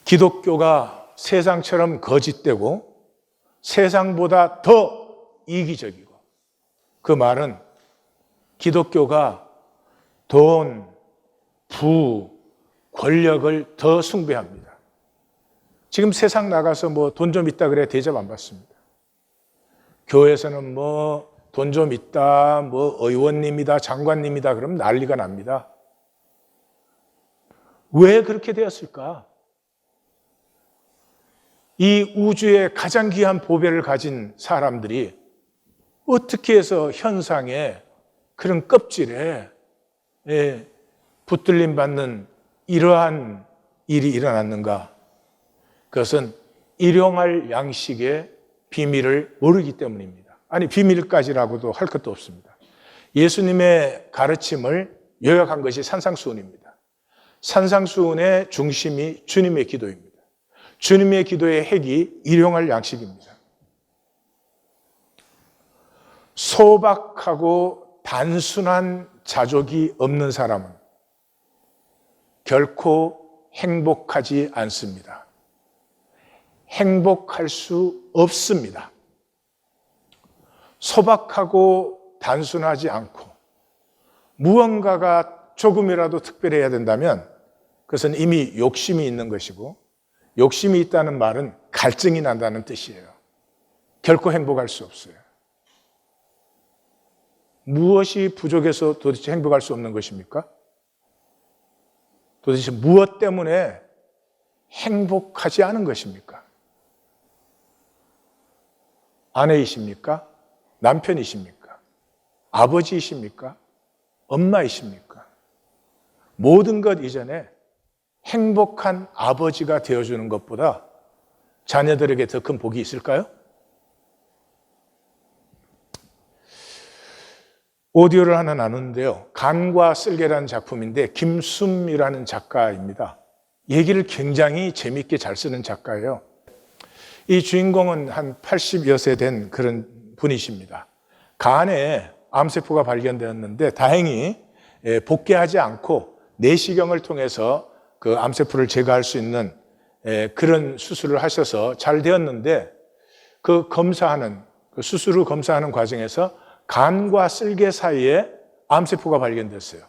기독교가 세상처럼 거짓되고 세상보다 더 이기적이고, 그 말은 기독교가 돈, 부, 권력을 더 숭배합니다. 지금 세상 나가서 뭐 돈 좀 있다 그래 대접 안 받습니다. 교회에서는 뭐 돈 좀 있다, 뭐 의원님이다, 장관님이다 그러면 난리가 납니다. 왜 그렇게 되었을까? 이 우주의 가장 귀한 보배를 가진 사람들이 어떻게 해서 현상에, 그런 껍질에 붙들림 받는 이러한 일이 일어났는가? 그것은 일용할 양식의 비밀을 모르기 때문입니다. 아니, 비밀까지라고도 할 것도 없습니다. 예수님의 가르침을 요약한 것이 산상수훈입니다. 산상수훈의 중심이 주님의 기도입니다. 주님의 기도의 핵이 일용할 양식입니다. 소박하고 단순한 자족이 없는 사람은 결코 행복하지 않습니다. 행복할 수 없습니다. 소박하고 단순하지 않고 무언가가 조금이라도 특별해야 된다면 그것은 이미 욕심이 있는 것이고, 욕심이 있다는 말은 갈증이 난다는 뜻이에요. 결코 행복할 수 없어요. 무엇이 부족해서 도대체 행복할 수 없는 것입니까? 도대체 무엇 때문에 행복하지 않은 것입니까? 아내이십니까? 남편이십니까? 아버지이십니까? 엄마이십니까? 모든 것 이전에 행복한 아버지가 되어주는 것보다 자녀들에게 더 큰 복이 있을까요? 오디오를 하나 나누는데요. 간과 쓸개라는 작품인데 김숨이라는 작가입니다. 얘기를 굉장히 재미있게 잘 쓰는 작가예요. 이 주인공은 한 80여 세 된 그런 분이십니다. 간에 암세포가 발견되었는데 다행히 복귀하지 않고 내시경을 통해서 그 암세포를 제거할 수 있는 그런 수술을 하셔서 잘 되었는데, 그 검사하는, 그 수술 후 검사하는 과정에서 간과 쓸개 사이에 암세포가 발견됐어요.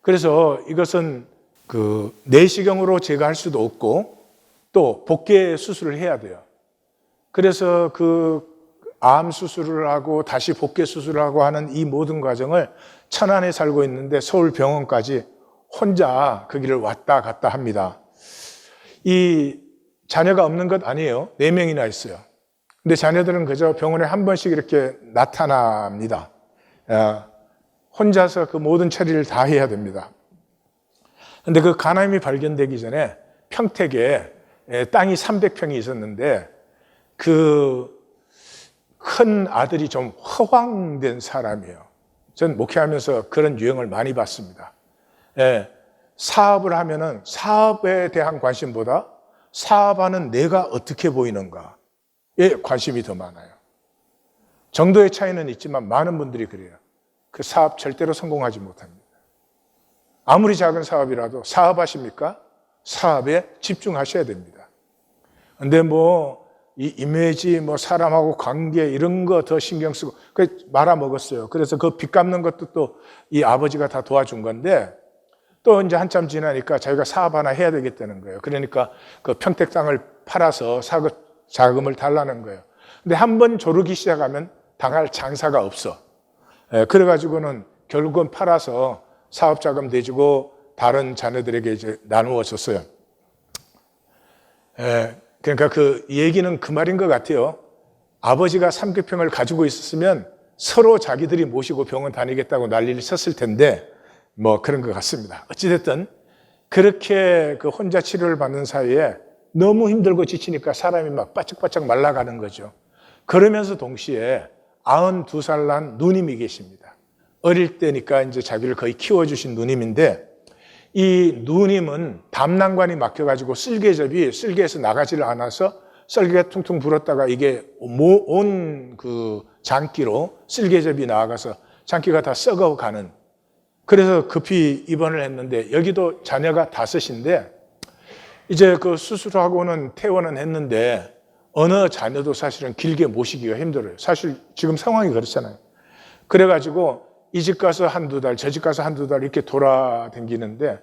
그래서 이것은 그 내시경으로 제거할 수도 없고 또 복개 수술을 해야 돼요. 그래서 그 암 수술을 하고 다시 복개 수술을 하고 하는 이 모든 과정을 천안에 살고 있는데 서울 병원까지 혼자 그 길을 왔다 갔다 합니다. 이 자녀가 없는 것 아니에요. 4명이나 있어요. 근데 자녀들은 그저 병원에 한 번씩 이렇게 나타납니다. 혼자서 그 모든 처리를 다 해야 됩니다. 근데 그 간암이 발견되기 전에 평택에 땅이 300평이 있었는데 그 큰 아들이 좀 허황된 사람이에요. 전 목회하면서 그런 유형을 많이 봤습니다. 사업을 하면은 사업에 대한 관심보다 사업하는 내가 어떻게 보이는가에 관심이 더 많아요. 정도의 차이는 있지만 많은 분들이 그래요. 그 사업 절대로 성공하지 못합니다. 아무리 작은 사업이라도 사업하십니까? 사업에 집중하셔야 됩니다. 근데 뭐 이 이미지, 뭐 사람하고 관계 이런 거 더 신경 쓰고 그 말아먹었어요. 그래서 그 빚 갚는 것도 또 이 아버지가 다 도와준 건데, 또 이제 한참 지나니까 자기가 사업 하나 해야 되겠다는 거예요. 그러니까 그 평택 땅을 팔아서 자금을 달라는 거예요. 근데 한 번 조르기 시작하면 당할 장사가 없어. 그래가지고는 결국은 팔아서 사업 자금 내주고 다른 자녀들에게 이제 나누어 줬어요. 그러니까 그 얘기는 그 말인 것 같아요. 아버지가 300평을 가지고 있었으면 서로 자기들이 모시고 병원 다니겠다고 난리를 쳤을 텐데 뭐 그런 것 같습니다. 어찌됐든 그렇게 그 혼자 치료를 받는 사이에 너무 힘들고 지치니까 사람이 막 바짝바짝 말라가는 거죠. 그러면서 동시에 92살 난 누님이 계십니다. 어릴 때니까 이제 자기를 거의 키워주신 누님인데, 이 누님은 담낭관이 막혀가지고 쓸개에서 나가지를 않아서 썰개가 퉁퉁 불었다가 이게 온 그 장기로 쓸개접이 나아가서 장기가 다 썩어가는, 그래서 급히 입원을 했는데 여기도 자녀가 5인데 이제 그 수술하고는 퇴원은 했는데 어느 자녀도 사실은 길게 모시기가 힘들어요. 사실 지금 상황이 그렇잖아요. 그래가지고 이 집 가서 한두 달, 저 집 가서 한두 달 이렇게 돌아다니는데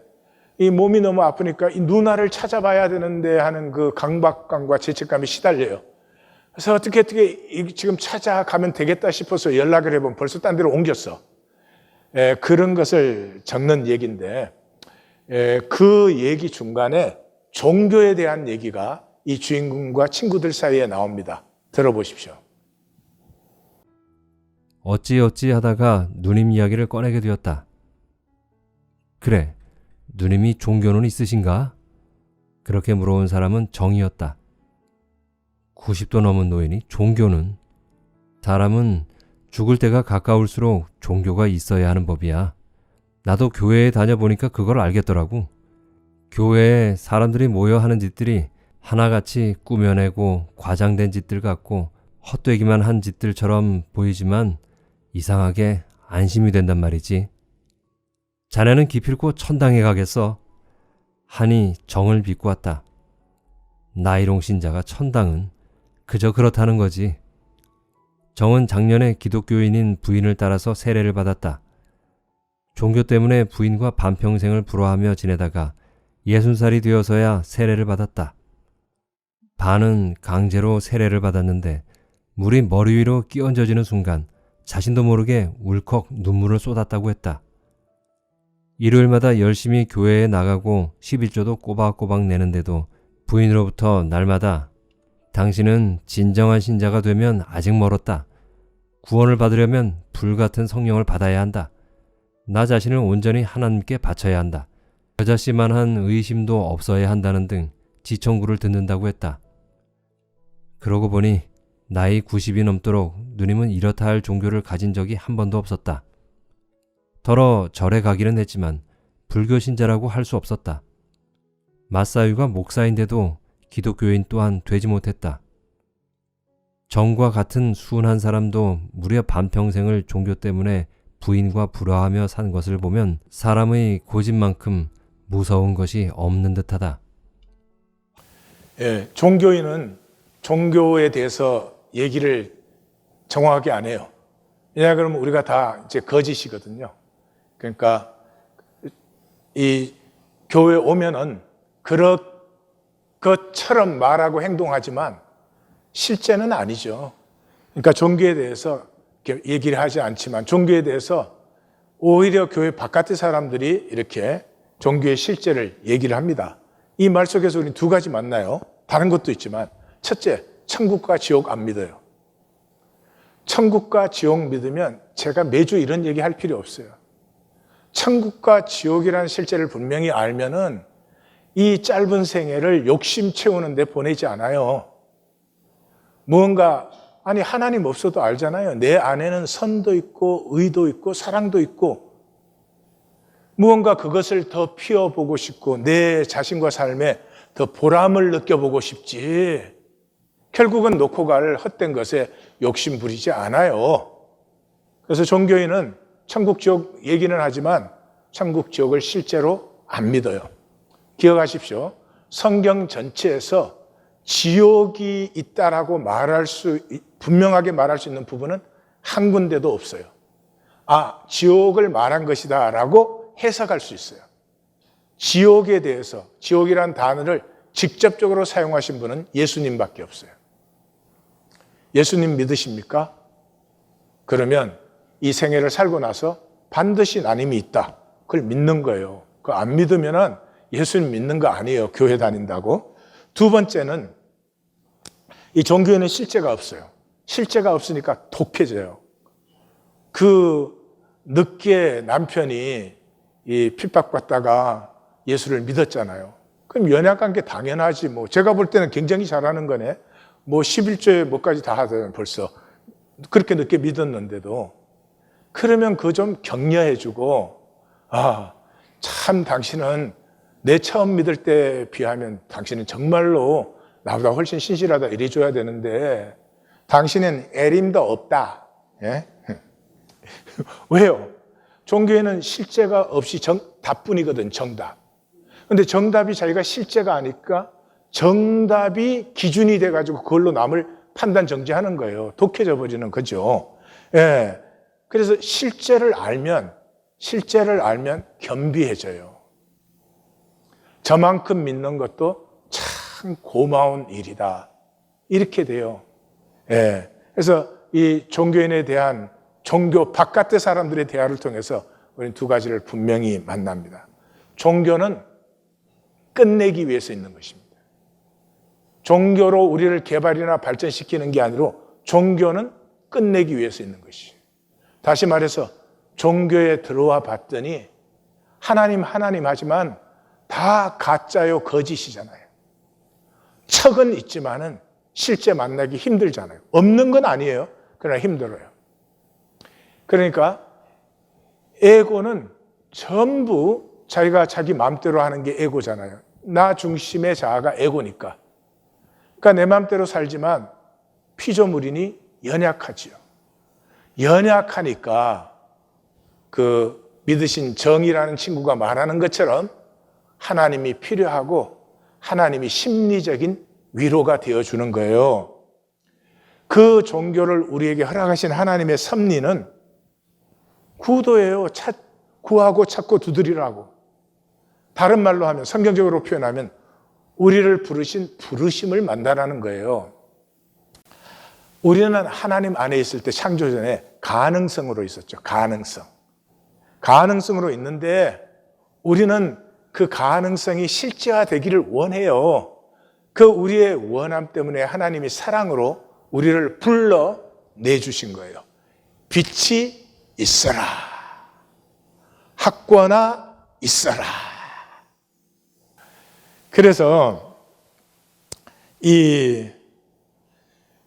이 몸이 너무 아프니까 이 누나를 찾아봐야 되는데 하는 그 강박감과 죄책감이 시달려요. 그래서 어떻게 지금 찾아가면 되겠다 싶어서 연락을 해보면 벌써 딴 데로 옮겼어. 그런 것을 적는 얘기인데 그 얘기 중간에 종교에 대한 얘기가 이 주인공과 친구들 사이에 나옵니다. 들어보십시오. 어찌어찌 하다가 누님 이야기를 꺼내게 되었다. 그래, 누님이 종교는 있으신가? 그렇게 물어온 사람은 정이었다. 90도 넘은 노인이 종교는? 사람은 죽을 때가 가까울수록 종교가 있어야 하는 법이야. 나도 교회에 다녀보니까 그걸 알겠더라고. 교회에 사람들이 모여 하는 짓들이 하나같이 꾸며내고 과장된 짓들 같고 헛되기만 한 짓들처럼 보이지만 이상하게 안심이 된단 말이지. 자네는 기필코 천당에 가겠어. 하니 정을 빚고 왔다. 나이롱 신자가 천당은 그저 그렇다는 거지. 정은 작년에 기독교인인 부인을 따라서 세례를 받았다. 종교 때문에 부인과 반평생을 불화하며 지내다가 60살이 되어서야 세례를 받았다. 반은 강제로 세례를 받았는데 물이 머리 위로 끼얹어지는 순간 자신도 모르게 울컥 눈물을 쏟았다고 했다. 일요일마다 열심히 교회에 나가고 11조도 꼬박꼬박 내는데도 부인으로부터 날마다 당신은 진정한 신자가 되면 아직 멀었다. 구원을 받으려면 불같은 성령을 받아야 한다. 나 자신을 온전히 하나님께 바쳐야 한다. 여자씨만한 의심도 없어야 한다는 등 지청구를 듣는다고 했다. 그러고 보니 나이 90이 넘도록 누님은 이렇다 할 종교를 가진 적이 한 번도 없었다. 더러 절에 가기는 했지만 불교 신자라고 할 수 없었다. 맞사유가 목사인데도 기독교인 또한 되지 못했다. 정과 같은 순한 사람도 무려 반평생을 종교 때문에 부인과 불화하며 산 것을 보면 사람의 고집만큼 무서운 것이 없는 듯하다. 종교인은 종교에 대해서 얘기를 정확하게 안 해요. 왜냐 그러면 우리가 다 이제 거짓이거든요. 그러니까 이 교회 오면은 그런 것처럼 말하고 행동하지만 실제는 아니죠. 그러니까 종교에 대해서 얘기를 하지 않지만 종교에 대해서 오히려 교회 바깥의 사람들이 이렇게 종교의 실제를 얘기를 합니다. 이 말 속에서 우리는 두 가지 만나요. 다른 것도 있지만 첫째, 천국과 지옥 안 믿어요. 천국과 지옥 믿으면 제가 매주 이런 얘기 할 필요 없어요. 천국과 지옥이라는 실제를 분명히 알면은 이 짧은 생애를 욕심 채우는 데 보내지 않아요. 무언가 아니 하나님 없어도 알잖아요. 내 안에는 선도 있고 의도 있고 사랑도 있고 무언가 그것을 더 피워보고 싶고 내 자신과 삶에 더 보람을 느껴보고 싶지 결국은 놓고 갈 헛된 것에 욕심 부리지 않아요. 그래서 종교인은 천국 지옥 얘기는 하지만 천국 지옥을 실제로 안 믿어요. 기억하십시오. 성경 전체에서 지옥이 있다라고 분명하게 말할 수 있는 부분은 한 군데도 없어요. 지옥을 말한 것이다 라고 해석할 수 있어요. 지옥에 대해서 지옥이라는 단어를 직접적으로 사용하신 분은 예수님밖에 없어요. 예수님 믿으십니까? 그러면 이 생애를 살고 나서 반드시 나님이 있다. 그걸 믿는 거예요. 그거 안 믿으면은 예수님 믿는 거 아니에요. 교회 다닌다고. 두 번째는 이 종교에는 실제가 없어요. 실제가 없으니까 독해져요. 늦게 남편이 핍박받다가 예수를 믿었잖아요. 그럼 연약한 게 당연하지. 제가 볼 때는 굉장히 잘하는 거네. 11조에 뭐까지 다 하잖아요. 벌써. 그렇게 늦게 믿었는데도. 그러면 그거 좀 격려해주고, 참 당신은 내 처음 믿을 때 비하면 당신은 정말로 나보다 훨씬 신실하다 이래줘야 되는데 당신은 애림도 없다. 예? 왜요? 종교에는 실제가 없이 답뿐이거든, 정답. 근데 정답이 자기가 실제가 아니까 정답이 기준이 돼가지고 그걸로 남을 판단 정지하는 거예요. 독해져 버리는 거죠. 예. 그래서 실제를 알면 겸비해져요. 저만큼 믿는 것도 참 고마운 일이다. 이렇게 돼요. 예. 그래서 이 종교인에 대한 종교 바깥의 사람들의 대화를 통해서 우리는 두 가지를 분명히 만납니다. 종교는 끝내기 위해서 있는 것입니다. 종교로 우리를 개발이나 발전시키는 게 아니라 종교는 끝내기 위해서 있는 것이에요. 다시 말해서 종교에 들어와 봤더니 하나님 하지만 다 가짜요 거짓이잖아요. 척은 있지만은 실제 만나기 힘들잖아요. 없는 건 아니에요. 그러나 힘들어요. 그러니까 에고는 전부 자기가 자기 마음대로 하는 게 에고잖아요. 나 중심의 자아가 에고니까. 그러니까 내 마음대로 살지만 피조물이니 연약하지요. 연약하니까 그 믿으신 정이라는 친구가 말하는 것처럼 하나님이 필요하고 하나님이 심리적인 위로가 되어주는 거예요. 그 종교를 우리에게 허락하신 하나님의 섭리는 구도예요. 구하고 찾고 두드리라고. 다른 말로 하면, 성경적으로 표현하면 우리를 부르신 부르심을 만나라는 거예요. 우리는 하나님 안에 있을 때 창조 전에 가능성으로 있었죠. 가능성으로 있는데 우리는 그 가능성이 실제화되기를 원해요. 그 우리의 원함 때문에 하나님이 사랑으로 우리를 불러 내주신 거예요. 빛이 있어라. 학권아 있어라. 그래서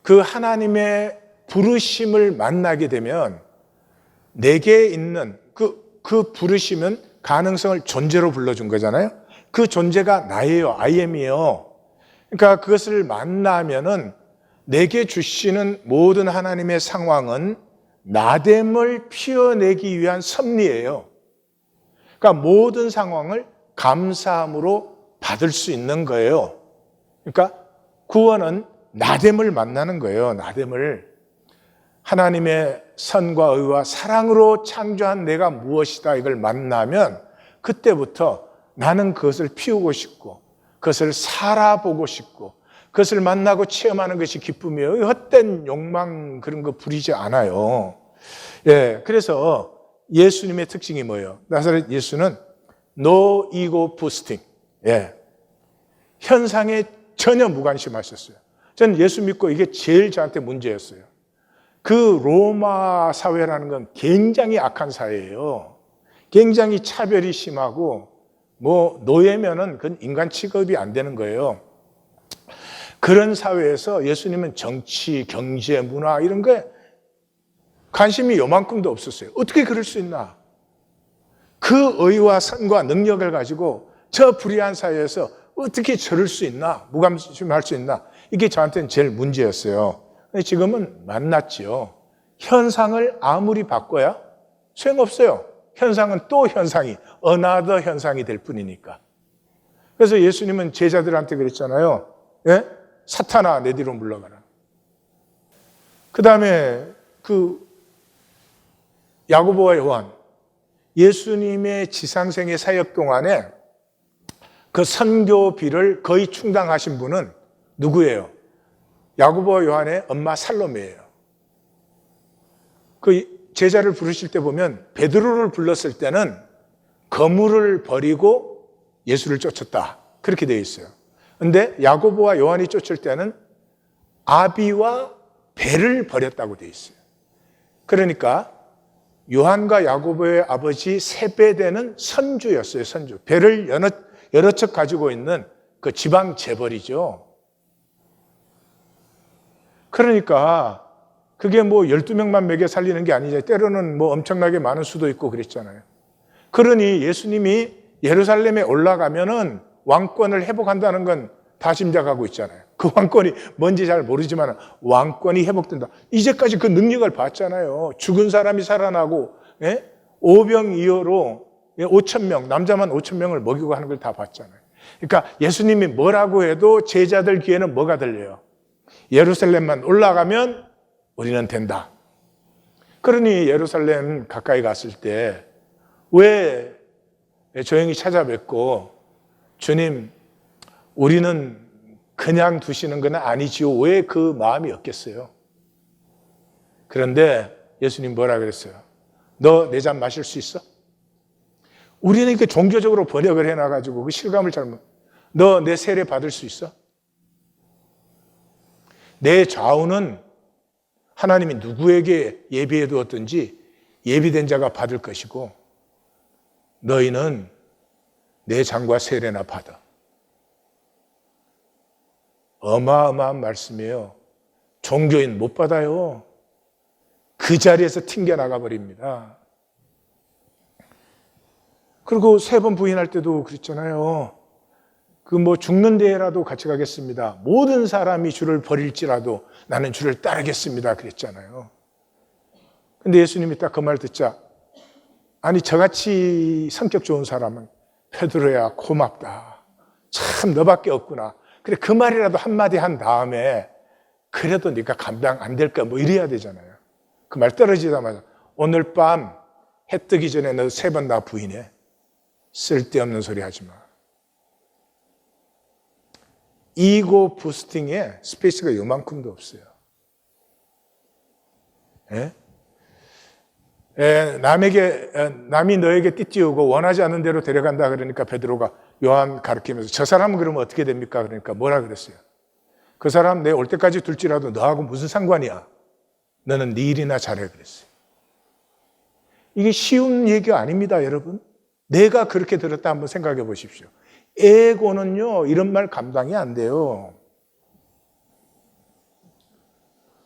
그 하나님의 부르심을 만나게 되면 내게 있는 그 부르심은 가능성을 존재로 불러준 거잖아요. 그 존재가 나예요. I am이에요. 그러니까 그것을 만나면은 내게 주시는 모든 하나님의 상황은 나됨을 피워내기 위한 섭리예요. 그러니까 모든 상황을 감사함으로 받을 수 있는 거예요. 그러니까 구원은 나됨을 만나는 거예요. 나됨을. 하나님의 선과 의와 사랑으로 창조한 내가 무엇이다 이걸 만나면 그때부터 나는 그것을 피우고 싶고 그것을 살아보고 싶고 그것을 만나고 체험하는 것이 기쁨이에요. 헛된 욕망 그런 거 부리지 않아요. 예, 그래서 예수님의 특징이 뭐예요? 나사렛 예수는 no ego boasting. 예, 현상에 전혀 무관심하셨어요. 저는 예수 믿고 이게 제일 저한테 문제였어요. 그 로마 사회라는 건 굉장히 악한 사회예요. 굉장히 차별이 심하고 뭐 노예면은 그건 인간 취급이 안 되는 거예요. 그런 사회에서 예수님은 정치, 경제, 문화 이런 거에 관심이 요만큼도 없었어요. 어떻게 그럴 수 있나? 그 의와 선과 능력을 가지고 저 불의한 사회에서 어떻게 저럴 수 있나? 무관심할 수 있나? 이게 저한테는 제일 문제였어요. 근데 지금은 만났지요. 현상을 아무리 바꿔야 소용없어요. 현상은 또 현상이, another 현상이 될 뿐이니까. 그래서 예수님은 제자들한테 그랬잖아요. 예? 사탄아, 내 뒤로 물러가라. 그 다음에 야고보와 요한, 예수님의 지상생의 사역 동안에 그 선교비를 거의 충당하신 분은 누구예요? 야고보와 요한의 엄마 살로메예요. 그 제자를 부르실 때 보면 베드로를 불렀을 때는 거물을 버리고 예수를 쫓았다. 그렇게 되어 있어요. 그런데 야고보와 요한이 쫓을 때는 아비와 배를 버렸다고 되어 있어요. 그러니까 요한과 야고보의 아버지 세베대는 선주였어요. 선주. 배를 여러 척 가지고 있는 그 지방 재벌이죠. 그러니까 그게 뭐 12명만 먹여 살리는 게 아니죠. 때로는 뭐 엄청나게 많을 수도 있고 그랬잖아요. 그러니 예수님이 예루살렘에 올라가면은 왕권을 회복한다는 건 다 짐작하고 있잖아요. 그 왕권이 뭔지 잘 모르지만 왕권이 회복된다. 이제까지 그 능력을 봤잖아요. 죽은 사람이 살아나고, 예? 오병이어로 5천 명, 남자만 5천 명을 먹이고 하는 걸 다 봤잖아요. 그러니까 예수님이 뭐라고 해도 제자들 귀에는 뭐가 들려요? 예루살렘만 올라가면 우리는 된다. 그러니 예루살렘 가까이 갔을 때 왜 조용히 찾아뵙고 주님, 우리는 그냥 두시는 건 아니지요. 왜 그 마음이 없겠어요? 그런데 예수님 뭐라 그랬어요? 너 내 잔 마실 수 있어? 우리는 이렇게 종교적으로 번역을 해놔가지고 그 실감을 잘못. 너 내 세례 받을 수 있어? 내 좌우는 하나님이 누구에게 예비해 두었든지 예비된 자가 받을 것이고 너희는 내 잔과 세례나 받아. 어마어마한 말씀이에요. 종교인 못 받아요. 그 자리에서 튕겨나가 버립니다. 그리고 3번 부인할 때도 그랬잖아요. 그 죽는 데라도 같이 가겠습니다. 모든 사람이 주를 버릴지라도 나는 주를 따르겠습니다. 그랬잖아요. 근데 예수님이 딱 그 말 듣자, 아니 저같이 성격 좋은 사람은 베드로야 고맙다. 참 너밖에 없구나. 그래 그 말이라도 한마디 한 다음에 그래도 네가 감당 안 될까 이래야 되잖아요. 그 말 떨어지자마자 오늘 밤 해 뜨기 전에 너 3번 나 부인해. 쓸데없는 소리 하지 마. 이고 부스팅에 스페이스가 요만큼도 없어요. 예? 남이 너에게 띠띠우고 원하지 않는 대로 데려간다 그러니까 베드로가 요한 가르치면서 저 사람은 그러면 어떻게 됩니까? 그러니까 뭐라 그랬어요? 그 사람 내 올 때까지 둘지라도 너하고 무슨 상관이야? 너는 네 일이나 잘해 그랬어요. 이게 쉬운 얘기가 아닙니다, 여러분. 내가 그렇게 들었다 한번 생각해 보십시오. 에고는요, 이런 말 감당이 안 돼요.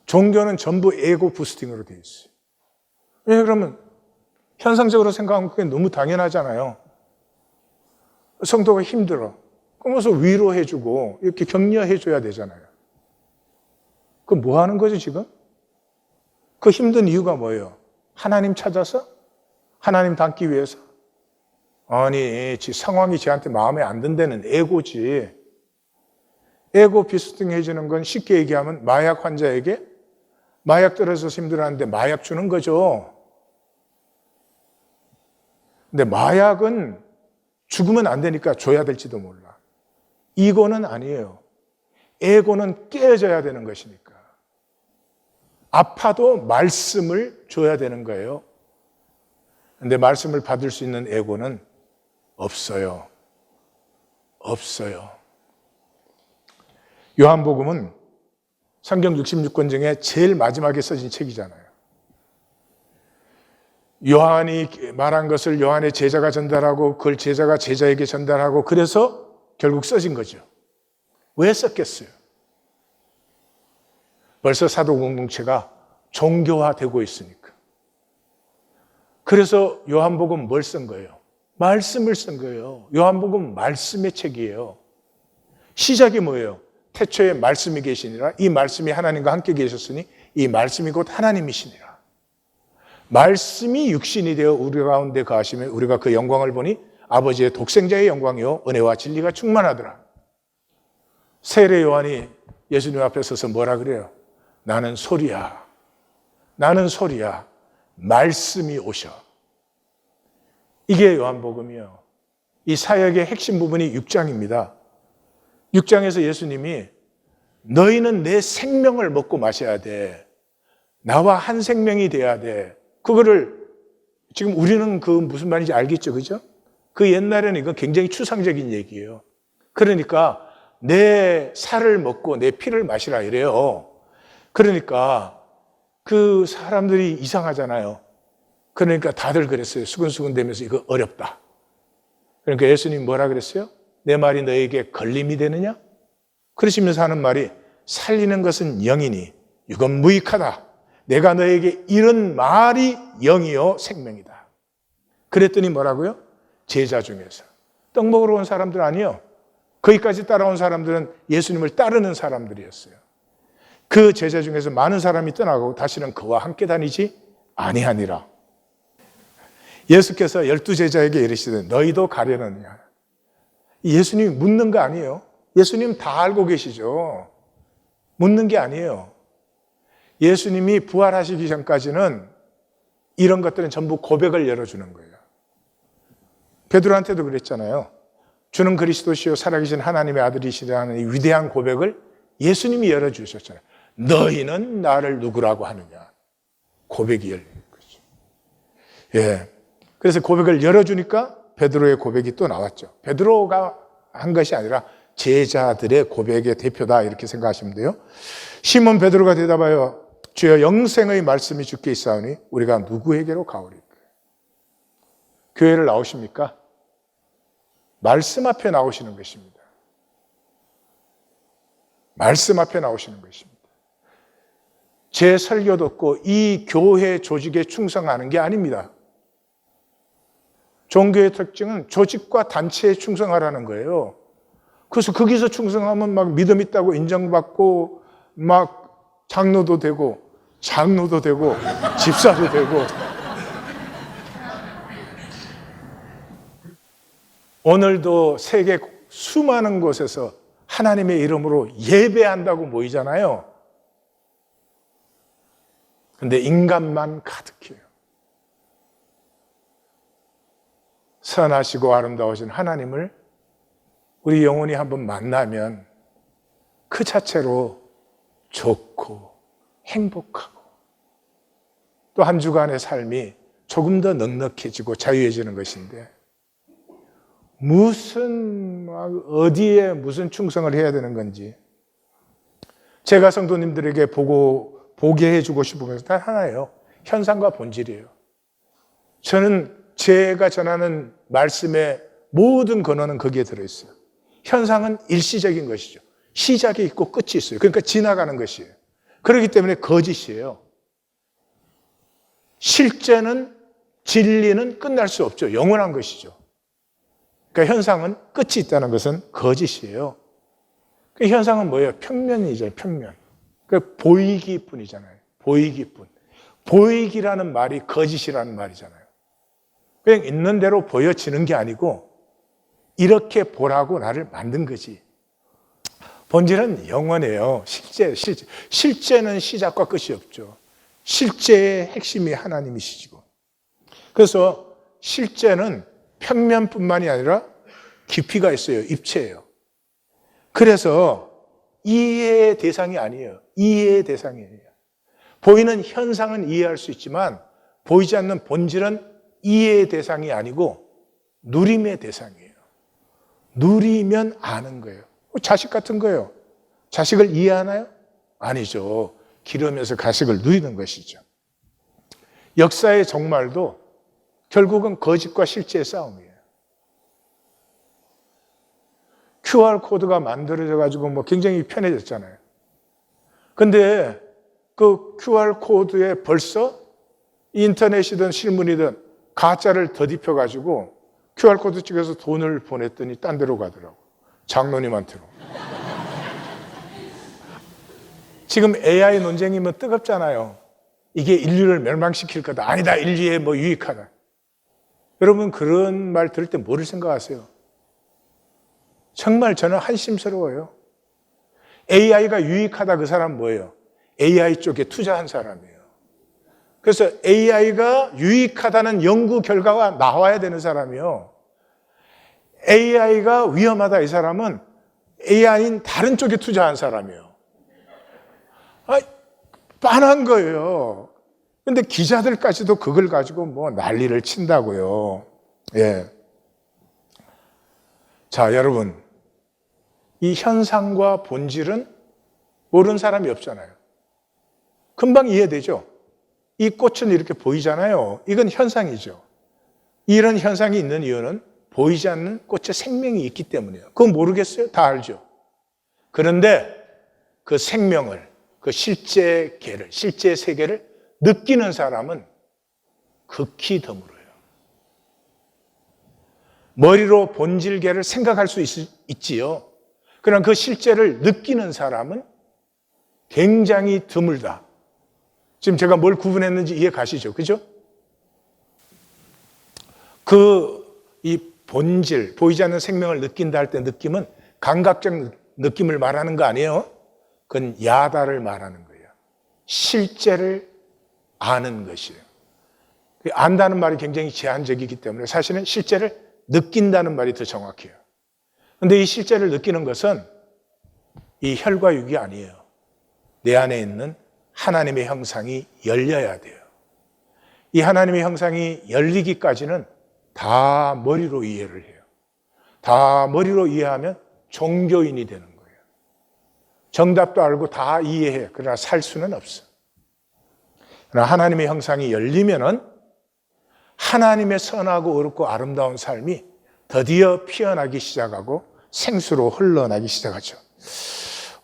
종교는 전부 에고 부스팅으로 되어 있어요. 왜 그러면 현상적으로 생각하면 그게 너무 당연하잖아요. 성도가 힘들어. 그러면서 위로해주고 이렇게 격려해줘야 되잖아요. 그럼 뭐 하는 거죠, 지금? 그 힘든 이유가 뭐예요? 하나님 찾아서? 하나님 닮기 위해서? 아니, 상황이 쟤한테 마음에 안 든다는 에고지. 에고 비스팅해지는 건 쉽게 얘기하면 마약 환자에게 마약 떨어져서 힘들어하는데 마약 주는 거죠. 근데 마약은 죽으면 안 되니까 줘야 될지도 몰라. 이거는 아니에요. 에고는 깨져야 되는 것이니까. 아파도 말씀을 줘야 되는 거예요. 근데 말씀을 받을 수 있는 에고는 없어요. 없어요. 요한복음은 성경 66권 중에 제일 마지막에 써진 책이잖아요. 요한이 말한 것을 요한의 제자가 전달하고 그걸 제자가 제자에게 전달하고 그래서 결국 써진 거죠. 왜 썼겠어요? 벌써 사도 공동체가 종교화되고 있으니까. 그래서 요한복음 뭘 쓴 거예요? 말씀을 쓴 거예요. 요한복음 말씀의 책이에요. 시작이 뭐예요? 태초에 말씀이 계시니라. 이 말씀이 하나님과 함께 계셨으니 이 말씀이 곧 하나님이시니라. 말씀이 육신이 되어 우리 가운데 거하시며 우리가 그 영광을 보니 아버지의 독생자의 영광이요 은혜와 진리가 충만하더라. 세례 요한이 예수님 앞에 서서 뭐라 그래요? 나는 소리야. 나는 소리야. 말씀이 오셔. 이게 요한복음이에요. 이 사역의 핵심 부분이 6장입니다. 6장에서 예수님이 너희는 내 생명을 먹고 마셔야 돼. 나와 한 생명이 돼야 돼. 그거를 지금 우리는 그 무슨 말인지 알겠죠, 그죠? 그 옛날에는 이건 굉장히 추상적인 얘기예요. 그러니까 내 살을 먹고 내 피를 마시라 이래요. 그러니까 그 사람들이 이상하잖아요. 그러니까 다들 그랬어요. 수근수근 대면서 이거 어렵다. 그러니까 예수님 뭐라 그랬어요? 내 말이 너에게 걸림이 되느냐? 그러시면서 하는 말이 살리는 것은 영이니 이건 무익하다. 내가 너에게 이런 말이 영이요 생명이다. 그랬더니 뭐라고요? 제자 중에서. 떡 먹으러 온 사람들 아니요. 거기까지 따라온 사람들은 예수님을 따르는 사람들이었어요. 그 제자 중에서 많은 사람이 떠나고 다시는 그와 함께 다니지 아니하니라. 예수께서 12제자에게 이르시되 너희도 가려느냐. 예수님이 묻는 거 아니에요. 예수님 다 알고 계시죠. 묻는 게 아니에요. 예수님이 부활하시기 전까지는 이런 것들은 전부 고백을 열어주는 거예요. 베드로한테도 그랬잖아요. 주는 그리스도시요 살아계신 하나님의 아들이시라는 이 위대한 고백을 예수님이 열어주셨잖아요. 너희는 나를 누구라고 하느냐. 고백이 열린 거죠. 예. 그래서 고백을 열어주니까 베드로의 고백이 또 나왔죠. 베드로가 한 것이 아니라 제자들의 고백의 대표다 이렇게 생각하시면 돼요. 시몬 베드로가 대답하여 주여 영생의 말씀이 주께 있사오니 우리가 누구에게로 가오리까. 교회를 나오십니까? 말씀 앞에 나오시는 것입니다. 말씀 앞에 나오시는 것입니다. 제 설교 듣고 이 교회 조직에 충성하는 게 아닙니다. 종교의 특징은 조직과 단체에 충성하라는 거예요. 그래서 거기서 충성하면 막 믿음 있다고 인정받고 막 장로도 되고 집사도 되고. 오늘도 세계 수많은 곳에서 하나님의 이름으로 예배한다고 모이잖아요. 근데 인간만 가득해요. 선하시고 아름다우신 하나님을 우리 영혼이 한번 만나면 그 자체로 좋고 행복하고 또 한 주간의 삶이 조금 더 넉넉해지고 자유해지는 것인데 무슨 어디에 무슨 충성을 해야 되는 건지 제가 성도님들에게 보게 해주고 싶은 것은 단 하나예요. 현상과 본질이에요. 저는 제가 전하는 말씀의 모든 근원은 거기에 들어있어요. 현상은 일시적인 것이죠. 시작이 있고 끝이 있어요. 그러니까 지나가는 것이에요. 그렇기 때문에 거짓이에요. 실제는 진리는 끝날 수 없죠. 영원한 것이죠. 그러니까 현상은 끝이 있다는 것은 거짓이에요. 그 현상은 뭐예요? 평면이죠. 평면. 그 보이기뿐이잖아요. 보이기뿐. 보이기라는 말이 거짓이라는 말이잖아요. 그냥 있는 대로 보여지는 게 아니고 이렇게 보라고 나를 만든 거지. 본질은 영원해요. 실제는 시작과 끝이 없죠. 실제의 핵심이 하나님이시고. 그래서 실제는 평면뿐만이 아니라 깊이가 있어요. 입체예요. 그래서 이해의 대상이 아니에요. 이해의 대상이에요. 보이는 현상은 이해할 수 있지만 보이지 않는 본질은 이해의 대상이 아니고 누림의 대상이에요. 누리면 아는 거예요. 자식 같은 거예요. 자식을 이해하나요? 아니죠. 기르면서 자식을 누리는 것이죠. 역사의 종말도 결국은 거짓과 실제의 싸움이에요. QR코드가 만들어져 가지고 굉장히 편해졌잖아요. 근데 그 QR코드에 벌써 인터넷이든 신문이든 가짜를 덧입혀 가지고 QR코드 찍어서 돈을 보냈더니 딴 데로 가더라고. 장로님한테로. 지금 AI 논쟁이면 뜨겁잖아요. 이게 인류를 멸망시킬 거다. 아니다. 인류에 유익하다. 여러분 그런 말 들을 때 뭐를 생각하세요? 정말 저는 한심스러워요. AI가 유익하다 그 사람 뭐예요? AI 쪽에 투자한 사람이에요. 그래서 AI가 유익하다는 연구 결과가 나와야 되는 사람이요. AI가 위험하다 이 사람은 AI인 다른 쪽에 투자한 사람이에요. 빤한 거예요. 근데 기자들까지도 그걸 가지고 난리를 친다고요. 예. 자, 여러분. 이 현상과 본질은 모르는 사람이 없잖아요. 금방 이해되죠? 이 꽃은 이렇게 보이잖아요. 이건 현상이죠. 이런 현상이 있는 이유는 보이지 않는 꽃에 생명이 있기 때문이에요. 그건 모르겠어요? 다 알죠. 그런데 그 생명을, 그 실제 세계를 느끼는 사람은 극히 드물어요. 머리로 본질계를 생각할 수 있지요. 그러나 그 실제를 느끼는 사람은 굉장히 드물다. 지금 제가 뭘 구분했는지 이해 가시죠? 그죠? 이 본질, 보이지 않는 생명을 느낀다 할 때 느낌은 감각적 느낌을 말하는 거 아니에요? 그건 야다를 말하는 거예요. 실제를 아는 것이에요. 안다는 말이 굉장히 제한적이기 때문에 사실은 실제를 느낀다는 말이 더 정확해요. 그런데 이 실제를 느끼는 것은 이 혈과 육이 아니에요. 내 안에 있는 하나님의 형상이 열려야 돼요. 이 하나님의 형상이 열리기까지는 다 머리로 이해를 해요. 다 머리로 이해하면 종교인이 되는 거예요. 정답도 알고 다 이해해. 그러나 살 수는 없어. 그러나 하나님의 형상이 열리면은 하나님의 선하고 어렵고 아름다운 삶이 드디어 피어나기 시작하고 생수로 흘러나기 시작하죠.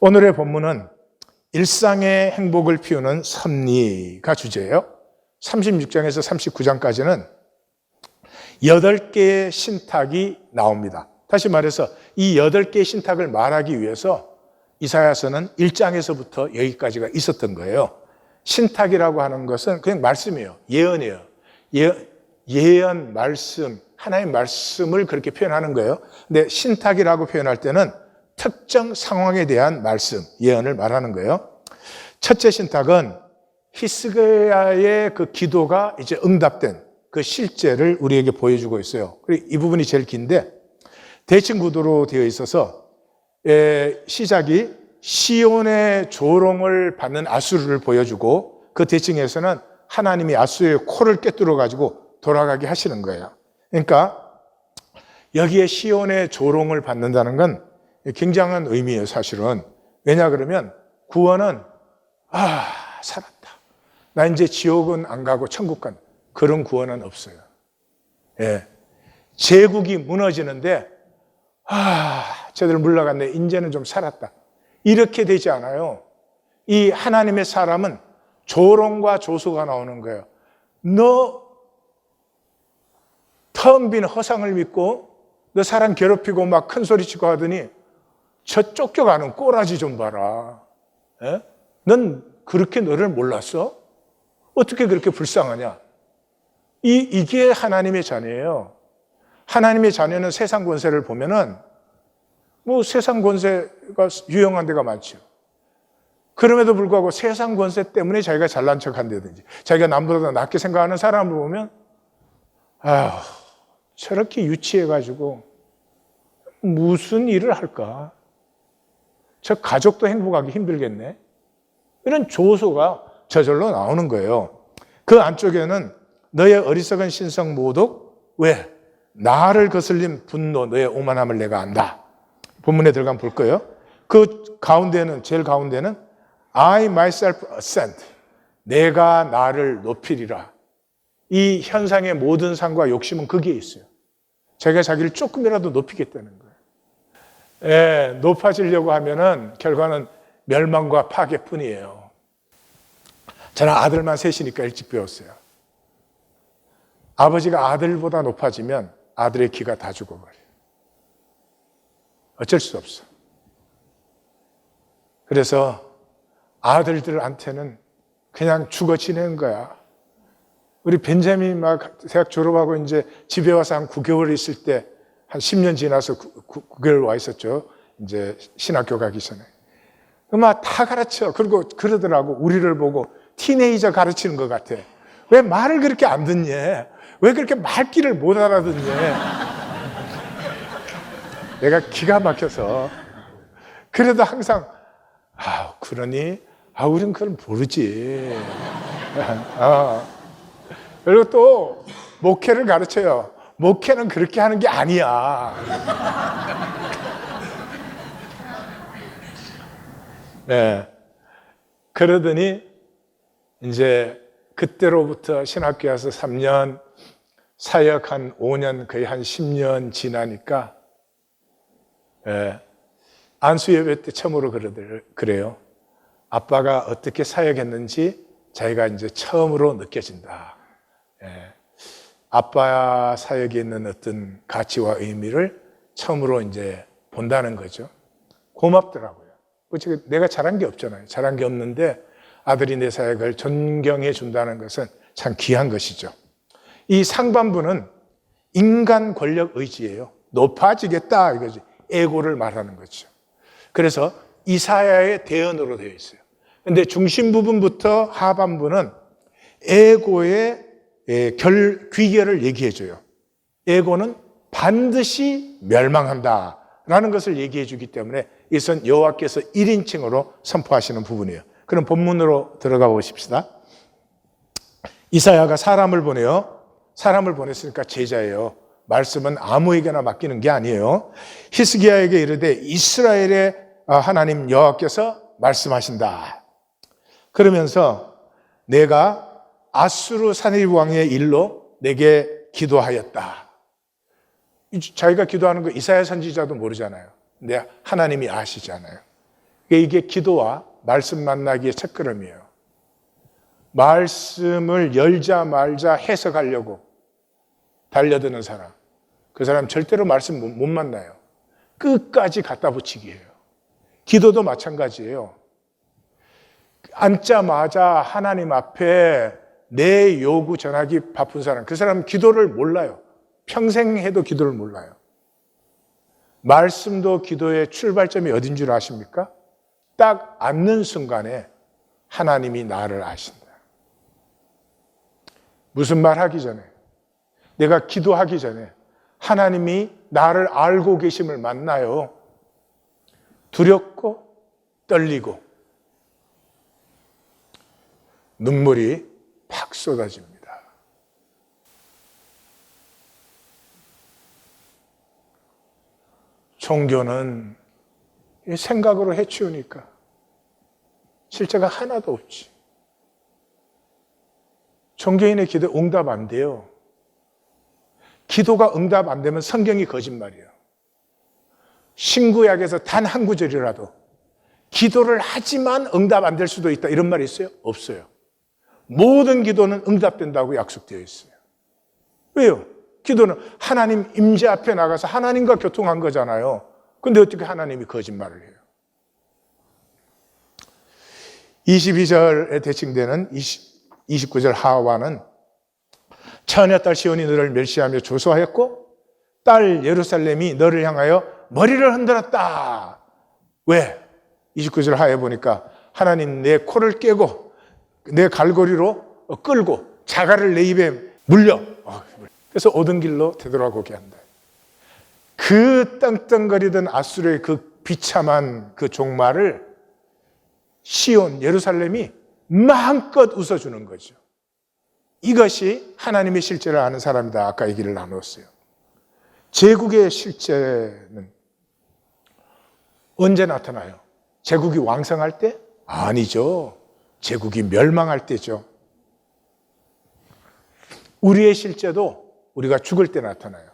오늘의 본문은 일상의 행복을 피우는 섭리가 주제예요. 36장에서 39장까지는 8개의 신탁이 나옵니다. 다시 말해서 이 8개의 신탁을 말하기 위해서 이사야서는 1장에서부터 여기까지가 있었던 거예요. 신탁이라고 하는 것은 그냥 말씀이에요. 예언이에요. 예언, 말씀, 하나님의 말씀을 그렇게 표현하는 거예요. 근데 신탁이라고 표현할 때는 특정 상황에 대한 말씀, 예언을 말하는 거예요. 첫째 신탁은 히스기야의 그 기도가 이제 응답된 그 실제를 우리에게 보여주고 있어요. 그리고 이 부분이 제일 긴데 대칭 구도로 되어 있어서 시작이 시온의 조롱을 받는 아수르를 보여주고 그 대칭에서는 하나님이 아수르의 코를 꿰뚫어 가지고 돌아가게 하시는 거예요. 그러니까 여기에 시온의 조롱을 받는다는 건 굉장한 의미예요, 사실은. 왜냐 그러면 구원은 살았다. 나 이제 지옥은 안 가고 천국 간 그런 구원은 없어요. 예. 제국이 무너지는데 쟤들 물러갔네. 이제는 좀 살았다. 이렇게 되지 않아요. 이 하나님의 사람은 조롱과 조소가 나오는 거예요. 너 텅 빈 허상을 믿고 너 사람 괴롭히고 막 큰 소리 치고 하더니 저 쫓겨가는 꼬라지 좀 봐라. 예? 넌 그렇게 너를 몰랐어? 어떻게 그렇게 불쌍하냐? 이게 하나님의 자녀예요. 하나님의 자녀는 세상 권세를 보면은 뭐 세상 권세가 유용한 데가 많죠. 그럼에도 불구하고 세상 권세 때문에 자기가 잘난 척 한다든지 자기가 남보다 낫게 생각하는 사람을 보면 저렇게 유치해가지고 무슨 일을 할까? 저 가족도 행복하기 힘들겠네. 이런 조소가 저절로 나오는 거예요. 그 안쪽에는 너의 어리석은 신성 모독, 왜? 나를 거슬린 분노, 너의 오만함을 내가 안다. 본문에 들어가면 볼 거예요. 그 가운데는, 제일 가운데는 I myself ascend. 내가 나를 높이리라. 이 현상의 모든 상과 욕심은 거기에 있어요. 자기가 자기를 조금이라도 높이겠다는 거예요. 예, 높아지려고 하면은 결과는 멸망과 파괴뿐이에요. 저는 아들만 셋이니까 일찍 배웠어요. 아버지가 아들보다 높아지면 아들의 기가 다 죽어버려요. 어쩔 수 없어. 그래서 아들들한테는 그냥 죽어 지내는 거야. 우리 벤자민 막 대학 졸업하고 이제 집에 와서 한 9개월 있을 때 한 10년 지나서 9개월 와 있었죠. 이제 신학교 가기 전에. 막 다 가르쳐. 그리고 그러더라고. 우리를 보고 티네이저 가르치는 것 같아. 왜 말을 그렇게 안 듣니? 왜 그렇게 말귀를 못 알아듣니? 내가 기가 막혀서. 그래도 항상 그러니? 우린 그걸 모르지. 그리고 또 목회를 가르쳐요. 목회는 그렇게 하는 게 아니야. 네. 그러더니 이제 그때로부터 신학교 와서 3년, 사역 한 5년, 거의 한 10년 지나니까 안수예배 때 처음으로 그래요. 아빠가 어떻게 사역했는지 자기가 이제 처음으로 느껴진다. 아빠 사역에 있는 어떤 가치와 의미를 처음으로 이제 본다는 거죠. 고맙더라고요. 내가 잘한 게 없잖아요. 잘한 게 없는데 아들이 내 사역을 존경해 준다는 것은 참 귀한 것이죠. 이 상반부는 인간 권력 의지예요. 높아지겠다 이거지. 에고를 말하는 거죠. 그래서 이사야의 대언으로 되어 있어요. 근데 중심 부분부터 하반부는 에고의 귀결을 얘기해 줘요. 에고는 반드시 멸망한다라는 것을 얘기해 주기 때문에 이것은 여호와께서 1인칭으로 선포하시는 부분이에요. 그럼 본문으로 들어가 보십시다. 이사야가 사람을 보내요. 사람을 보냈으니까 제자예요. 말씀은 아무에게나 맡기는 게 아니에요. 히스기야에게 이르되 이스라엘의 하나님 여호와께서 말씀하신다. 그러면서 내가 아수르 산헤립 왕의 일로 내게 기도하였다. 자기가 기도하는 거 이사야 선지자도 모르잖아요. 근데 하나님이 아시잖아요. 이게 기도와 말씀 만나기의 첫걸음이에요. 말씀을 열자 말자 해석하려고 달려드는 사람, 그 사람 절대로 말씀 못 만나요. 끝까지 갖다 붙이기예요. 기도도 마찬가지예요. 앉자마자 하나님 앞에 내 요구 전하기 바쁜 사람, 그 사람은 기도를 몰라요. 평생 해도 기도를 몰라요. 말씀도 기도의 출발점이 어딘 줄 아십니까? 딱 앉는 순간에 하나님이 나를 아신다. 무슨 말 하기 전에, 내가 기도하기 전에 하나님이 나를 알고 계심을 만나요. 두렵고 떨리고 눈물이 팍 쏟아집니다. 종교는 생각으로 해치우니까 실제가 하나도 없지. 종교인의 기도 응답 안 돼요. 기도가 응답 안 되면 성경이 거짓말이에요. 신구약에서 단 한 구절이라도 기도를 하지만 응답 안 될 수도 있다 이런 말이 있어요? 없어요. 모든 기도는 응답된다고 약속되어 있어요. 왜요? 기도는 하나님 임재 앞에 나가서 하나님과 교통한 거잖아요. 근데 어떻게 하나님이 거짓말을 해요? 22절에 대칭되는 29절 하와는 처녀딸 시온이 너를 멸시하며 조소하였고 딸 예루살렘이 너를 향하여 머리를 흔들었다. 왜? 29절 하에 보니까 하나님 내 코를 깨고 내 갈고리로 끌고 자갈을 내 입에 물려. 그래서 오던 길로 되돌아오게 한다. 그 떵떵거리던 아수르의 그 비참한 그 종말을 시온, 예루살렘이 마음껏 웃어주는 거죠. 이것이 하나님의 실제를 아는 사람이다. 아까 얘기를 나눴어요. 제국의 실제는 언제 나타나요? 제국이 왕성할 때? 아니죠. 제국이 멸망할 때죠. 우리의 실제도 우리가 죽을 때 나타나요.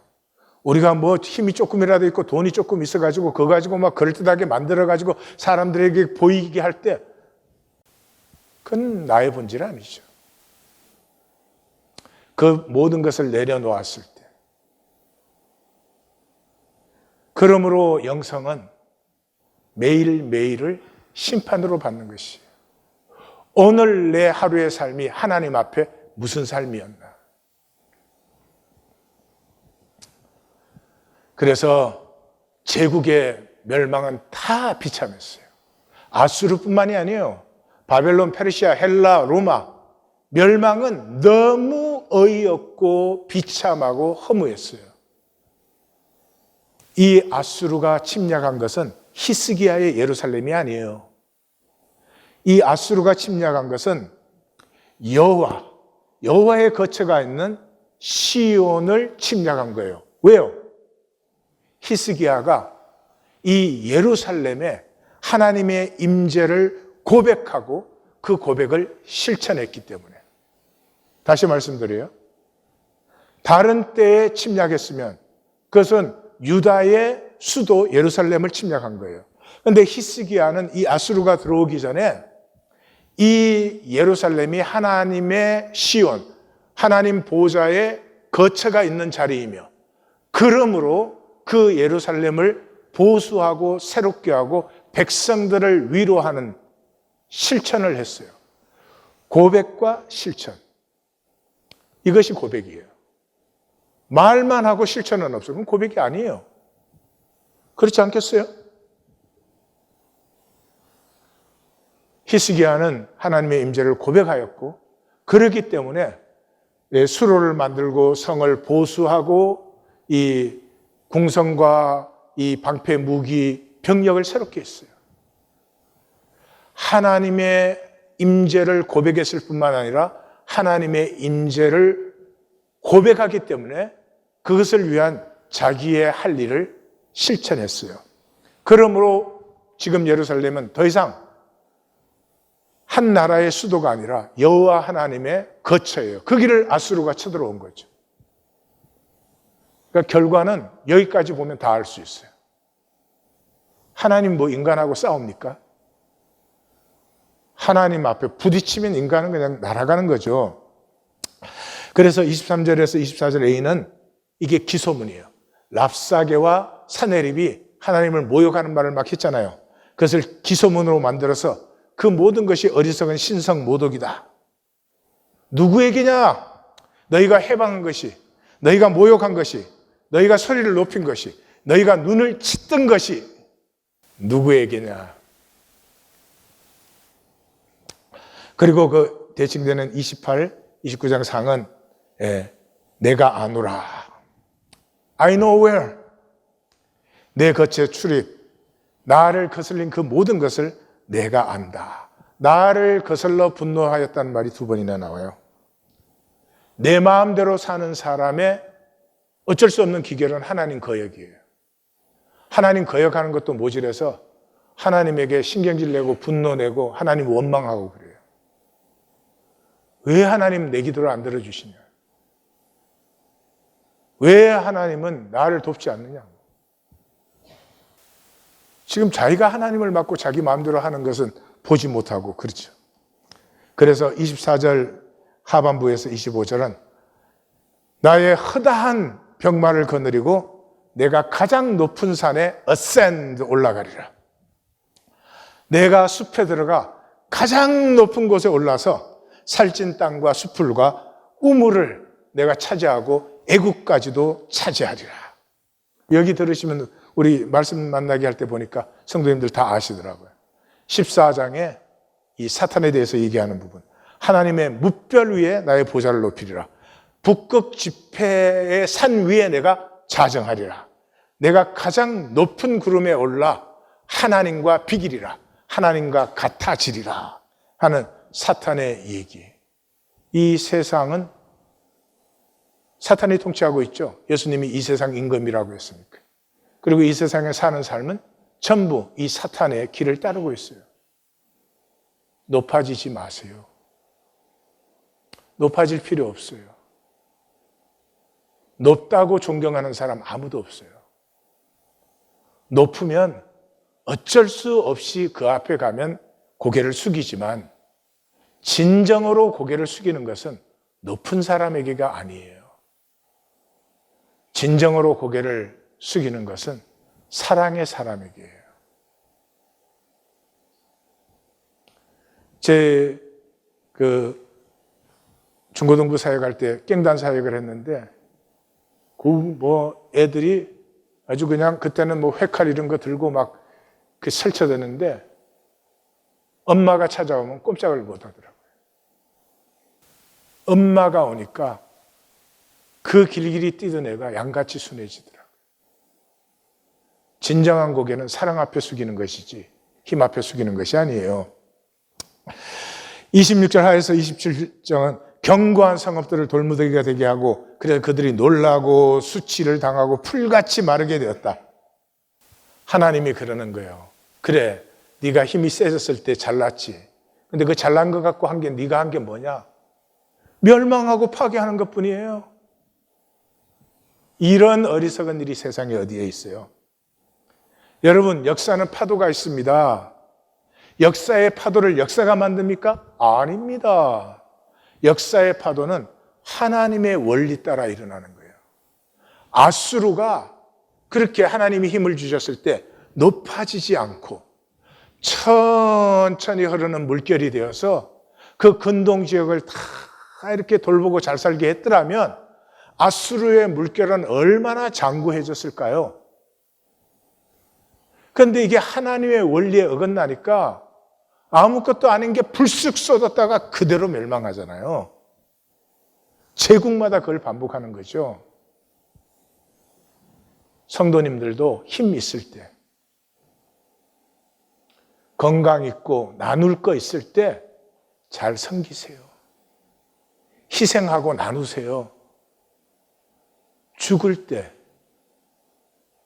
우리가 뭐 힘이 조금이라도 있고 돈이 조금 있어가지고 그거 가지고 막 그럴듯하게 만들어가지고 사람들에게 보이게 할 때 그건 나의 본질 아니죠. 그 모든 것을 내려놓았을 때. 그러므로 영성은 매일매일을 심판으로 받는 것이에요. 오늘 내 하루의 삶이 하나님 앞에 무슨 삶이었나. 그래서 제국의 멸망은 다 비참했어요. 아수르뿐만이 아니에요. 바벨론, 페르시아, 헬라, 로마 멸망은 너무 어이없고 비참하고 허무했어요. 이 아수르가 침략한 것은 히스기야의 예루살렘이 아니에요. 이 아수르가 침략한 것은 여호와의 거처가 있는 시온을 침략한 거예요. 왜요? 히스기야가 이 예루살렘에 하나님의 임재를 고백하고 그 고백을 실천했기 때문에. 다시 말씀드려요. 다른 때에 침략했으면 그것은 유다의 수도 예루살렘을 침략한 거예요. 그런데 히스기야는 이 아수르가 들어오기 전에 이 예루살렘이 하나님의 시온, 하나님 보좌의 거처가 있는 자리이며 그러므로 그 예루살렘을 보수하고 새롭게 하고 백성들을 위로하는 실천을 했어요. 고백과 실천. 이것이 고백이에요. 말만 하고 실천은 없어요. 그럼 고백이 아니에요. 그렇지 않겠어요? 히스기야는 하나님의 임재를 고백하였고 그렇기 때문에 수로를 만들고 성을 보수하고 이 궁성과 이 방패 무기 병력을 새롭게 했어요. 하나님의 임재를 고백했을 뿐만 아니라 하나님의 임재를 고백하기 때문에 그것을 위한 자기의 할 일을 실천했어요. 그러므로 지금 예루살렘은 더 이상 한 나라의 수도가 아니라 여호와 하나님의 거처예요. 그 길을 아수르가 쳐들어온 거죠. 그러니까 결과는 여기까지 보면 다 알 수 있어요. 하나님 뭐 인간하고 싸웁니까? 하나님 앞에 부딪히면 인간은 그냥 날아가는 거죠. 그래서 23절에서 24절 A는 이게 기소문이에요. 랍사게와 사네립이 하나님을 모욕하는 말을 막 했잖아요. 그것을 기소문으로 만들어서 그 모든 것이 어리석은 신성 모독이다. 누구에게냐? 너희가 해방한 것이, 너희가 모욕한 것이, 너희가 소리를 높인 것이, 너희가 눈을 치뜬 것이 누구에게냐? 그리고 그 대칭되는 28, 29장 상은 내가 아노라. I know where. 내 거처에 출입. 나를 거슬린 그 모든 것을 내가 안다. 나를 거슬러 분노하였다는 말이 2번이나 나와요. 내 마음대로 사는 사람의 어쩔 수 없는 기결은 하나님 거역이에요. 하나님 거역하는 것도 모질해서 하나님에게 신경질 내고 분노 내고 하나님 원망하고 그래요. 왜 하나님 내 기도를 안 들어주시냐? 왜 하나님은 나를 돕지 않느냐? 지금 자기가 하나님을 맡고 자기 마음대로 하는 것은 보지 못하고 그렇죠. 그래서 24절 하반부에서 25절은 나의 허다한 병마를 거느리고 내가 가장 높은 산에 ascend 올라가리라. 내가 숲에 들어가 가장 높은 곳에 올라서 살찐 땅과 수풀과 우물을 내가 차지하고 애국까지도 차지하리라. 여기 들으시면 우리 말씀 만나게 할 때 보니까 성도님들 다 아시더라고요. 14장에 이 사탄에 대해서 얘기하는 부분. 하나님의 뭇별 위에 나의 보좌를 높이리라. 북극 지폐의 산 위에 내가 자정하리라. 내가 가장 높은 구름에 올라 하나님과 비기리라. 하나님과 같아지리라 하는 사탄의 얘기. 이 세상은 사탄이 통치하고 있죠. 예수님이 이 세상 임금이라고 했으니까. 그리고 이 세상에 사는 삶은 전부 이 사탄의 길을 따르고 있어요. 높아지지 마세요. 높아질 필요 없어요. 높다고 존경하는 사람 아무도 없어요. 높으면 어쩔 수 없이 그 앞에 가면 고개를 숙이지만 진정으로 고개를 숙이는 것은 높은 사람에게가 아니에요. 진정으로 고개를 숙이는 것은 사랑의 사람에게예요. 제 중고등부 사역할 때 깽단 사역을 했는데 애들이 아주 그냥 그때는 회칼 이런 거 들고 막 설쳐대는데 엄마가 찾아오면 꼼짝을 못 하더라고요. 엄마가 오니까 그 길길이 뛰던 애가 양같이 순해지더라고요. 진정한 고개는 사랑 앞에 숙이는 것이지 힘 앞에 숙이는 것이 아니에요. 26절 하에서 27절은 견고한 성읍들을 돌무더기가 되게 하고 그래서 그들이 놀라고 수치를 당하고 풀같이 마르게 되었다. 하나님이 그러는 거예요. 그래, 네가 힘이 세졌을 때 잘났지. 근데 그 잘난 것 갖고 한 게 네가 한 게 뭐냐? 멸망하고 파괴하는 것뿐이에요. 이런 어리석은 일이 세상에 어디에 있어요? 여러분, 역사는 파도가 있습니다. 역사의 파도를 역사가 만듭니까? 아닙니다. 역사의 파도는 하나님의 원리 따라 일어나는 거예요. 아수르가 그렇게 하나님이 힘을 주셨을 때 높아지지 않고 천천히 흐르는 물결이 되어서 그 근동 지역을 다 이렇게 돌보고 잘 살게 했더라면 아수르의 물결은 얼마나 장구해졌을까요? 그런데 이게 하나님의 원리에 어긋나니까 아무것도 아닌 게 불쑥 쏟았다가 그대로 멸망하잖아요. 제국마다 그걸 반복하는 거죠. 성도님들도 힘 있을 때, 건강 있고 나눌 거 있을 때 잘 섬기세요. 희생하고 나누세요. 죽을 때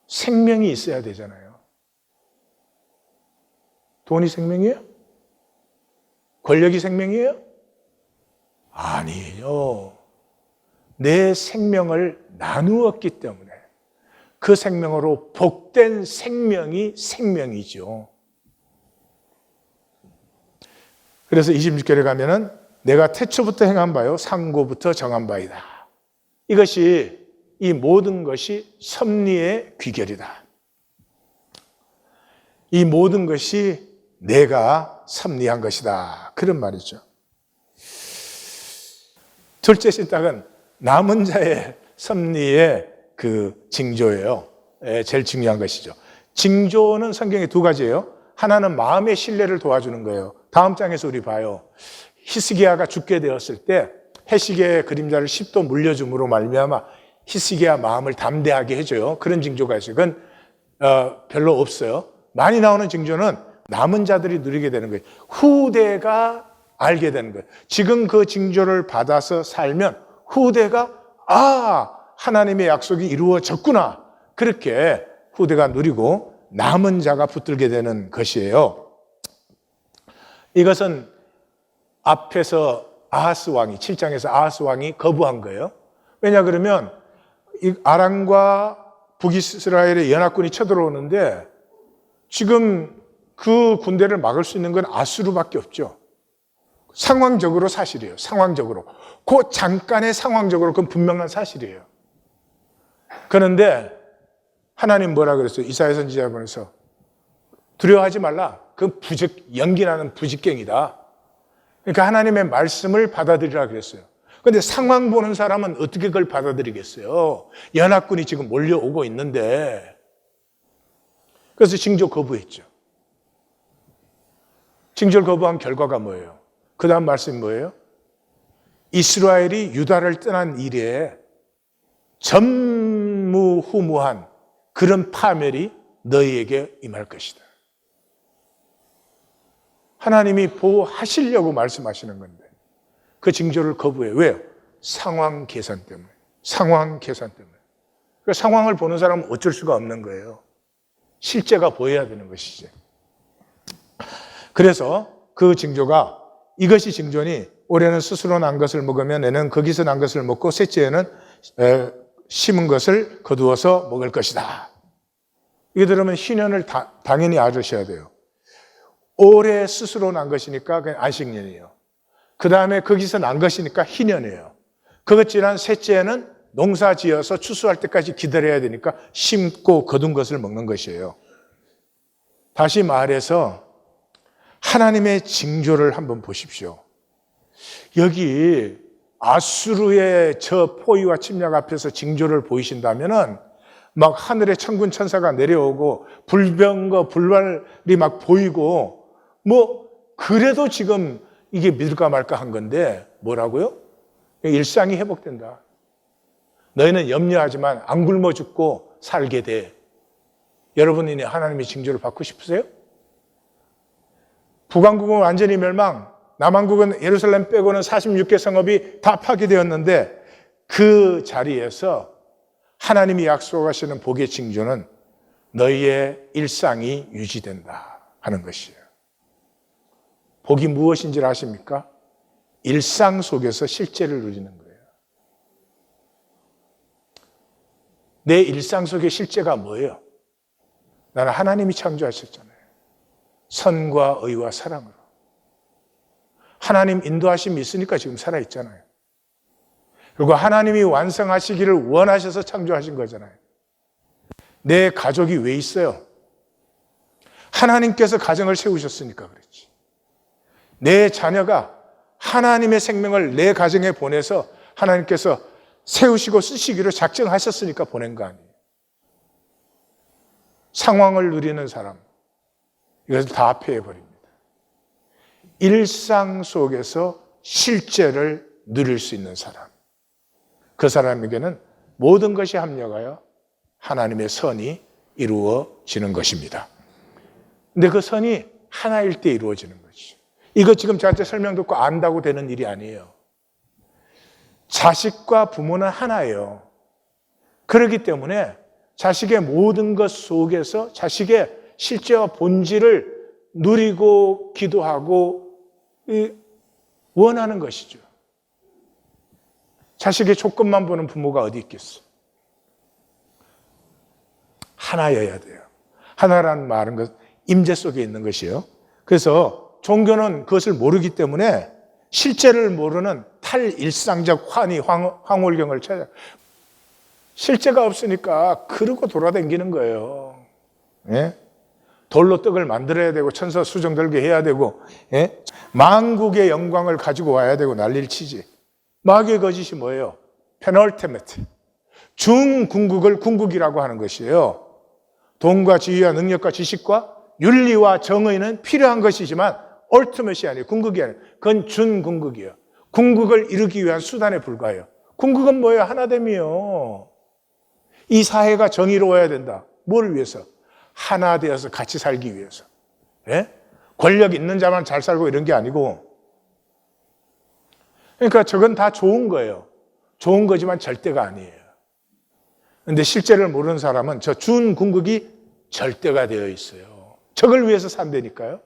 생명이 있어야 되잖아요. 돈이 생명이에요? 권력이 생명이에요? 아니에요. 내 생명을 나누었기 때문에 그 생명으로 복된 생명이 생명이죠. 그래서 26절에 가면은 내가 태초부터 행한 바요 상고부터 정한 바이다. 이것이 이 모든 것이 섭리의 귀결이다. 이 모든 것이 내가 섭리한 것이다. 그런 말이죠. 둘째 신탁은 남은 자의 섭리의 그 징조예요. 제일 중요한 것이죠. 징조는 성경에 두 가지예요. 하나는 마음의 신뢰를 도와주는 거예요. 다음 장에서 우리 봐요. 히스기야가 죽게 되었을 때 해시계의 그림자를 10도 물려줌으로 말미암아 히스기야 마음을 담대하게 해줘요. 그런 징조가 있어요. 그건 별로 없어요. 많이 나오는 징조는 남은 자들이 누리게 되는 거예요. 후대가 알게 되는 거예요. 지금 그 징조를 받아서 살면 후대가 하나님의 약속이 이루어졌구나. 그렇게 후대가 누리고 남은 자가 붙들게 되는 것이에요. 이것은 앞에서 아하스 왕이 7장에서 아하스 왕이 거부한 거예요. 왜냐 그러면 아람과 북이스라엘의 연합군이 쳐들어오는데 지금 그 군대를 막을 수 있는 건 아수르밖에 없죠. 상황적으로 사실이에요. 상황적으로. 그 잠깐의 상황적으로 그건 분명한 사실이에요. 그런데 하나님 뭐라 그랬어요? 이사야 선지자에 보내서 두려워하지 말라. 그 연기나는 부직갱이다. 그러니까 하나님의 말씀을 받아들이라 그랬어요. 그런데 상황 보는 사람은 어떻게 그걸 받아들이겠어요? 연합군이 지금 몰려오고 있는데. 그래서 징조 거부했죠. 징조를 거부한 결과가 뭐예요? 그 다음 말씀이 뭐예요? 이스라엘이 유다를 떠난 이래 전무후무한 그런 파멸이 너희에게 임할 것이다. 하나님이 보호하시려고 말씀하시는 건데 그 징조를 거부해요. 왜요? 상황 계산 때문에. 상황 계산 때문에. 그 상황을 보는 사람은 어쩔 수가 없는 거예요. 실제가 보여야 되는 것이지. 그래서 그 징조가 이것이 징조니 올해는 스스로 난 것을 먹으면 내는 거기서 난 것을 먹고 셋째에는 심은 것을 거두어서 먹을 것이다. 이게 들으면 희년을 당연히 알으셔야 돼요. 올해 스스로 난 것이니까 그냥 안식년이에요. 그 다음에 거기서 난 것이니까 희년이에요. 그것 지난 셋째에는 농사 지어서 추수할 때까지 기다려야 되니까 심고 거둔 것을 먹는 것이에요. 다시 말해서 하나님의 징조를 한번 보십시오. 여기 아수르의 저 포위와 침략 앞에서 징조를 보이신다면은 막 하늘에 천군 천사가 내려오고 불병거 불발이 막 보이고 뭐 그래도 지금 이게 믿을까 말까 한 건데 뭐라고요? 일상이 회복된다. 너희는 염려하지만 안 굶어 죽고 살게 돼. 여러분이 하나님의 징조를 받고 싶으세요? 북왕국은 완전히 멸망, 남왕국은 예루살렘 빼고는 46개 성읍이 다 파괴되었는데 그 자리에서 하나님이 약속하시는 복의 징조는 너희의 일상이 유지된다 하는 것이에요. 복이 무엇인지를 아십니까? 일상 속에서 실제를 누리는 거예요. 내 일상 속의 실제가 뭐예요? 나는 하나님이 창조하셨잖아요. 선과 의와 사랑으로. 하나님 인도하심이 있으니까 지금 살아있잖아요. 그리고 하나님이 완성하시기를 원하셔서 창조하신 거잖아요. 내 가족이 왜 있어요? 하나님께서 가정을 세우셨으니까 그렇지. 내 자녀가 하나님의 생명을 내 가정에 보내서 하나님께서 세우시고 쓰시기로 작정하셨으니까 보낸 거 아니에요. 상황을 누리는 사람, 이것을 다 폐해버립니다. 일상 속에서 실제를 누릴 수 있는 사람, 그 사람에게는 모든 것이 합력하여 하나님의 선이 이루어지는 것입니다. 근데 그 선이 하나일 때 이루어지는 것이죠. 이거 지금 저한테 설명 듣고 안다고 되는 일이 아니에요. 자식과 부모는 하나예요. 그렇기 때문에 자식의 모든 것 속에서 자식의 실제와 본질을 누리고 기도하고 원하는 것이죠. 자식의 조건만 보는 부모가 어디 있겠어? 하나여야 돼요. 하나라는 말은 임재 속에 있는 것이에요. 그래서 종교는 그것을 모르기 때문에 실제를 모르는 탈일상적 황홀경을 찾아. 실제가 없으니까 그러고 돌아다니는 거예요. 예? 돌로 떡을 만들어야 되고 천사 수정 들게 해야 되고, 예? 만국의 영광을 가지고 와야 되고 난리를 치지. 마귀의 거짓이 뭐예요? 페널테메트. 중궁극을 궁극이라고 하는 것이에요. 돈과 지위와 능력과 지식과 윤리와 정의는 필요한 것이지만 얼티밋이 아니에요. 궁극이 아니에요. 그건 준궁극이에요. 궁극을 이루기 위한 수단에 불과해요. 궁극은 뭐예요? 하나됨이요. 이 사회가 정의로워야 된다. 뭘 위해서? 하나 되어서 같이 살기 위해서. 예? 권력 있는 자만 잘 살고 이런 게 아니고. 그러니까 저건 다 좋은 거예요. 좋은 거지만 절대가 아니에요. 그런데 실제를 모르는 사람은 저 준궁극이 절대가 되어 있어요. 저걸 위해서 산다니까요.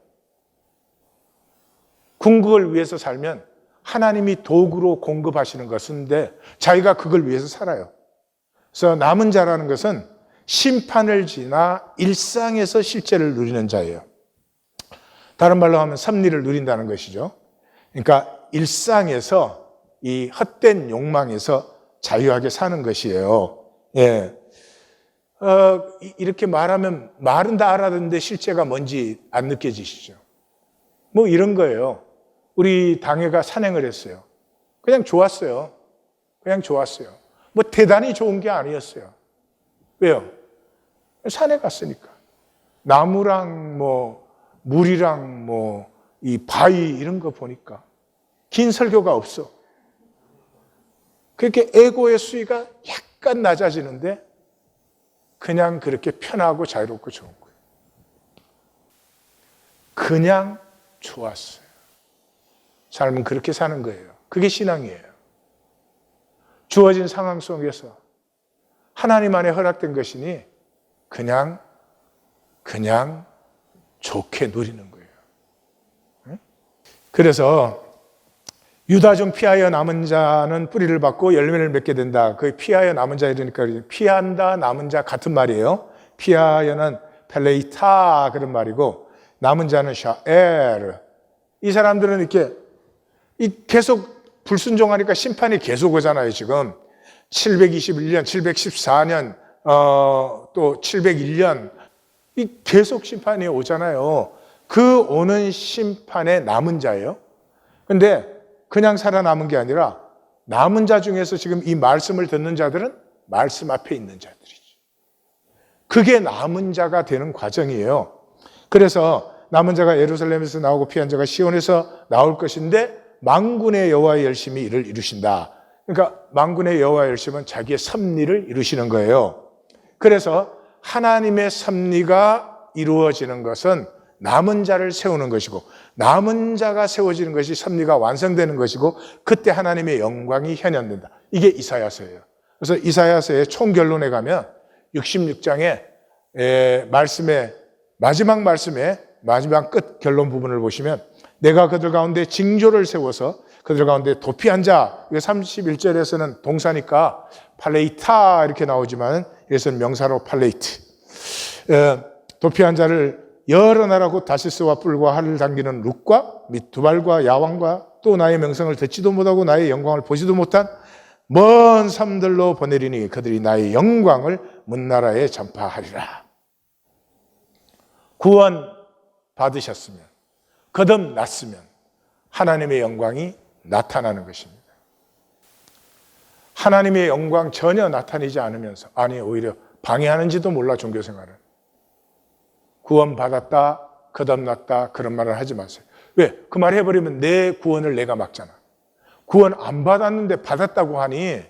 궁극을 위해서 살면 하나님이 도구로 공급하시는 것인데 자기가 그걸 위해서 살아요. 그래서 남은 자라는 것은 심판을 지나 일상에서 실제를 누리는 자예요. 다른 말로 하면 섭리를 누린다는 것이죠. 그러니까 일상에서 이 헛된 욕망에서 자유하게 사는 것이에요. 예. 이렇게 말하면 말은 다 알아듣는데 실제가 뭔지 안 느껴지시죠? 뭐 이런 거예요. 우리 당회가 산행을 했어요. 그냥 좋았어요. 그냥 좋았어요. 뭐 대단히 좋은 게 아니었어요. 왜요? 산에 갔으니까. 나무랑 뭐 물이랑 뭐 이 바위 이런 거 보니까 긴 설교가 없어. 그렇게 에고의 수위가 약간 낮아지는데 그냥 그렇게 편하고 자유롭고 좋은 거예요. 그냥 좋았어요. 삶은 그렇게 사는 거예요. 그게 신앙이에요. 주어진 상황 속에서 하나님 안에 허락된 것이니 그냥 좋게 누리는 거예요. 그래서 유다 중 피하여 남은 자는 뿌리를 받고 열매를 맺게 된다. 그 피하여 남은 자 이러니까 피한다 남은 자 같은 말이에요. 피하여는 펠레이타 그런 말이고 남은 자는 샤엘. 이 사람들은 이렇게 계속 불순종하니까 심판이 계속 오잖아요. 지금 721년, 714년, 또 701년 계속 심판이 오잖아요. 그 오는 심판의 남은 자예요. 그런데 그냥 살아남은 게 아니라 남은 자 중에서 지금 이 말씀을 듣는 자들은 말씀 앞에 있는 자들이죠. 그게 남은 자가 되는 과정이에요. 그래서 남은 자가 예루살렘에서 나오고 피한 자가 시온에서 나올 것인데 만군의 여호와의 열심이 이를 이루신다. 그러니까 만군의 여호와의 열심은 자기의 섭리를 이루시는 거예요. 그래서 하나님의 섭리가 이루어지는 것은 남은 자를 세우는 것이고 남은 자가 세워지는 것이 섭리가 완성되는 것이고 그때 하나님의 영광이 현현된다. 이게 이사야서예요. 그래서 이사야서의 총결론에 가면 66장의 말씀의 마지막 말씀의 마지막 끝 결론 부분을 보시면 내가 그들 가운데 징조를 세워서 그들 가운데 도피한 자, 이게 31절에서는 동사니까 팔레이타 이렇게 나오지만 여기서는 명사로 팔레이트. 도피한 자를 여러 나라 곧 다시스와 뿔과 활을 당기는 룩과 및 두발과 야왕과 또 나의 명성을 듣지도 못하고 나의 영광을 보지도 못한 먼 섬들로 보내리니 그들이 나의 영광을 문나라에 전파하리라. 구원 받으셨으면 거듭났으면 하나님의 영광이 나타나는 것입니다. 하나님의 영광 전혀 나타내지 않으면서, 아니 오히려 방해하는지도 몰라 종교생활을. 구원받았다, 거듭났다 그런 말을 하지 마세요. 왜? 그 말 해버리면 내 구원을 내가 막잖아. 구원 안 받았는데 받았다고 하니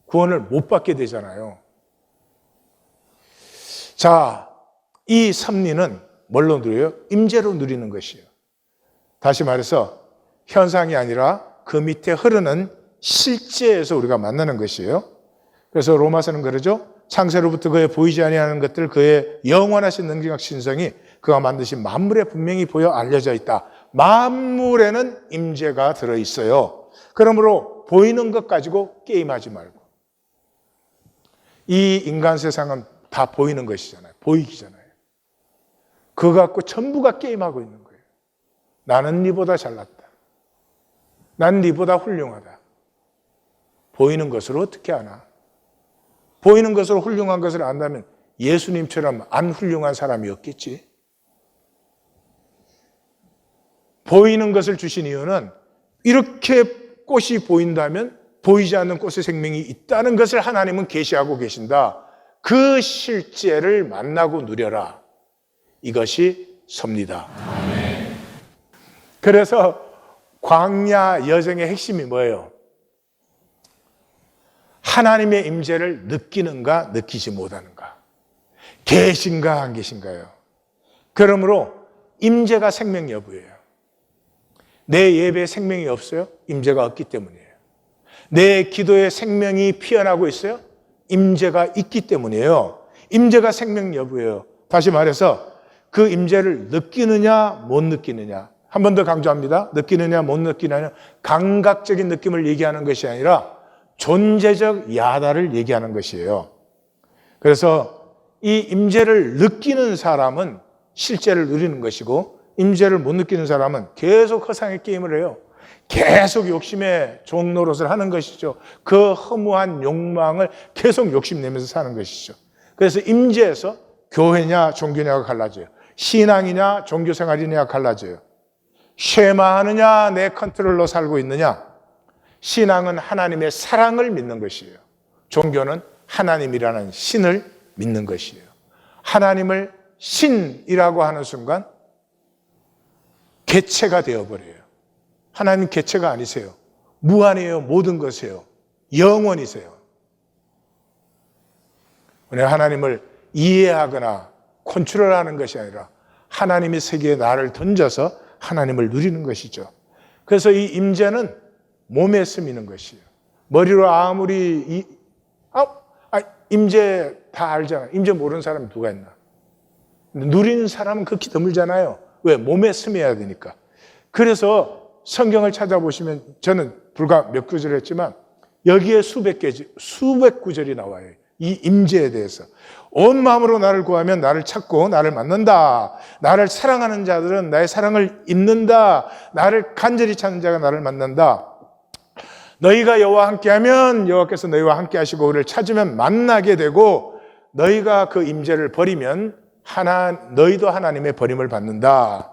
구원을 못 받게 되잖아요. 자, 이 섭리는 뭘로 누려요? 임재로 누리는 것이에요. 다시 말해서 현상이 아니라 그 밑에 흐르는 실제에서 우리가 만나는 것이에요. 그래서 로마서는 그러죠. 창세로부터 그의 보이지 아니하는 것들, 그의 영원하신 능력 신성이 그가 만드신 만물에 분명히 보여 알려져 있다. 만물에는 임재가 들어있어요. 그러므로 보이는 것 가지고 게임하지 말고. 이 인간 세상은 다 보이는 것이잖아요. 보이기잖아요. 그거 갖고 전부가 게임하고 있는 거예요. 나는 네보다 잘났다. 난 네보다 훌륭하다. 보이는 것으로 어떻게 아나? 보이는 것으로 훌륭한 것을 안다면 예수님처럼 안 훌륭한 사람이 없겠지. 보이는 것을 주신 이유는 이렇게 꽃이 보인다면 보이지 않는 꽃의 생명이 있다는 것을 하나님은 계시하고 계신다. 그 실제를 만나고 누려라. 이것이 섭리다. 그래서 광야 여정의 핵심이 뭐예요? 하나님의 임재를 느끼는가 느끼지 못하는가. 계신가 안 계신가요? 그러므로 임재가 생명 여부예요. 내 예배에 생명이 없어요? 임재가 없기 때문이에요. 내 기도에 생명이 피어나고 있어요? 임재가 있기 때문이에요. 임재가 생명 여부예요. 다시 말해서 그 임재를 느끼느냐 못 느끼느냐. 한 번 더 강조합니다. 느끼느냐 못 느끼느냐. 감각적인 느낌을 얘기하는 것이 아니라 존재적 야다를 얘기하는 것이에요. 그래서 이 임재를 느끼는 사람은 실제를 누리는 것이고, 임재를 못 느끼는 사람은 계속 허상의 게임을 해요. 계속 욕심의 종노릇을 하는 것이죠. 그 허무한 욕망을 계속 욕심내면서 사는 것이죠. 그래서 임재에서 교회냐 종교냐가 갈라져요. 신앙이냐 종교생활이냐 갈라져요. 쉐마하느냐 내 컨트롤로 살고 있느냐. 신앙은 하나님의 사랑을 믿는 것이에요. 종교는 하나님이라는 신을 믿는 것이에요. 하나님을 신이라고 하는 순간 개체가 되어버려요. 하나님 개체가 아니세요. 무한이에요. 모든 것이에요. 영원이세요. 하나님을 이해하거나 컨트롤하는 것이 아니라 하나님의 세계에 나를 던져서 하나님을 누리는 것이죠. 그래서 이 임재는 몸에 스미는 것이에요. 머리로 아무리 임재 다 알잖아요. 임재 모르는 사람이 누가 있나. 누리는 사람은 극히 드물잖아요. 왜? 몸에 스며야 되니까. 그래서 성경을 찾아보시면 저는 불과 몇 구절 했지만 여기에 수백 구절이 나와요. 이 임재에 대해서. 온 마음으로 나를 구하면 나를 찾고 나를 만난다. 나를 사랑하는 자들은 나의 사랑을 입는다. 나를 간절히 찾는 자가 나를 만난다. 너희가 여호와와 함께하면 여호와께서 너희와 함께하시고 그를 찾으면 만나게 되고, 너희가 그 임재를 버리면 너희도 하나님의 버림을 받는다.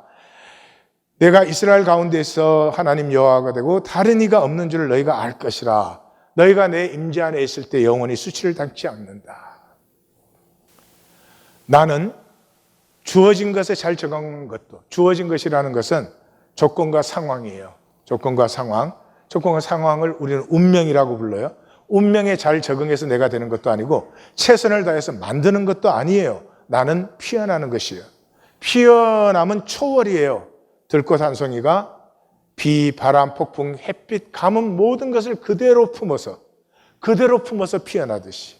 내가 이스라엘 가운데서 하나님 여호와가 되고 다른 이가 없는 줄을 너희가 알 것이라. 너희가 내 임재 안에 있을 때 영원히 수치를 당치 않는다. 나는 주어진 것에 잘 적응한 것도, 주어진 것이라는 것은 조건과 상황이에요. 조건과 상황. 조건과 상황을 우리는 운명이라고 불러요. 운명에 잘 적응해서 내가 되는 것도 아니고 최선을 다해서 만드는 것도 아니에요. 나는 피어나는 것이에요. 피어남은 초월이에요. 들꽃 한 송이가 비, 바람, 폭풍, 햇빛, 가뭄 모든 것을 그대로 품어서 피어나듯이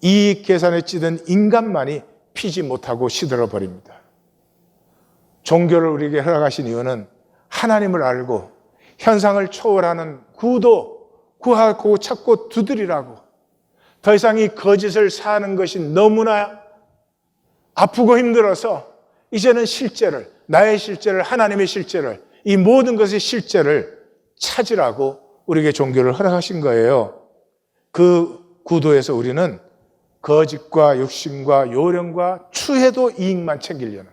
이익 계산에 찌든 인간만이 피지 못하고 시들어버립니다. 종교를 우리에게 허락하신 이유는 하나님을 알고 현상을 초월하는 구도 구하고 찾고 두드리라고. 더 이상 이 거짓을 사는 것이 너무나 아프고 힘들어서 이제는 실제를, 나의 실제를, 하나님의 실제를, 이 모든 것의 실제를 찾으라고 우리에게 종교를 허락하신 거예요. 그 구도에서 우리는 거짓과 욕심과 요령과 추해도 이익만 챙기려는,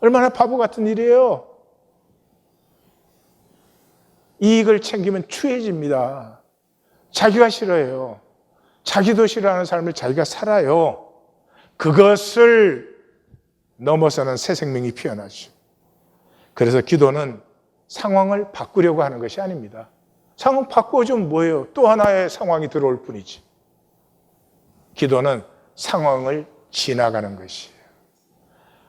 얼마나 바보 같은 일이에요. 이익을 챙기면 추해집니다. 자기가 싫어해요. 자기도 싫어하는 삶을 자기가 살아요. 그것을 넘어서는 새 생명이 피어나죠. 그래서 기도는 상황을 바꾸려고 하는 것이 아닙니다. 상황 바꿔주면 뭐예요? 또 하나의 상황이 들어올 뿐이지. 기도는 상황을 지나가는 것이에요.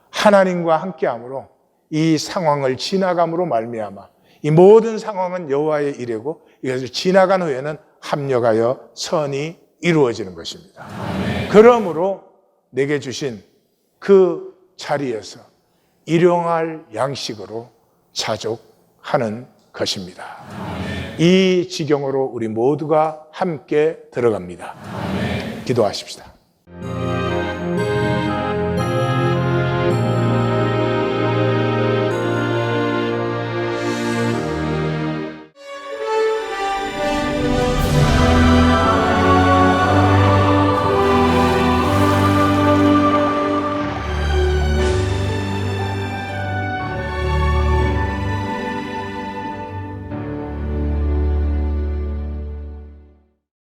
하나님과 함께함으로 이 상황을 지나감으로 말미암아 이 모든 상황은 여호와의 일이고 이것을 지나간 후에는 합력하여 선이 이루어지는 것입니다. 그러므로 내게 주신 그 자리에서 일용할 양식으로 자족하는 것입니다. 이 지경으로 우리 모두가 함께 들어갑니다. 기도하십시다.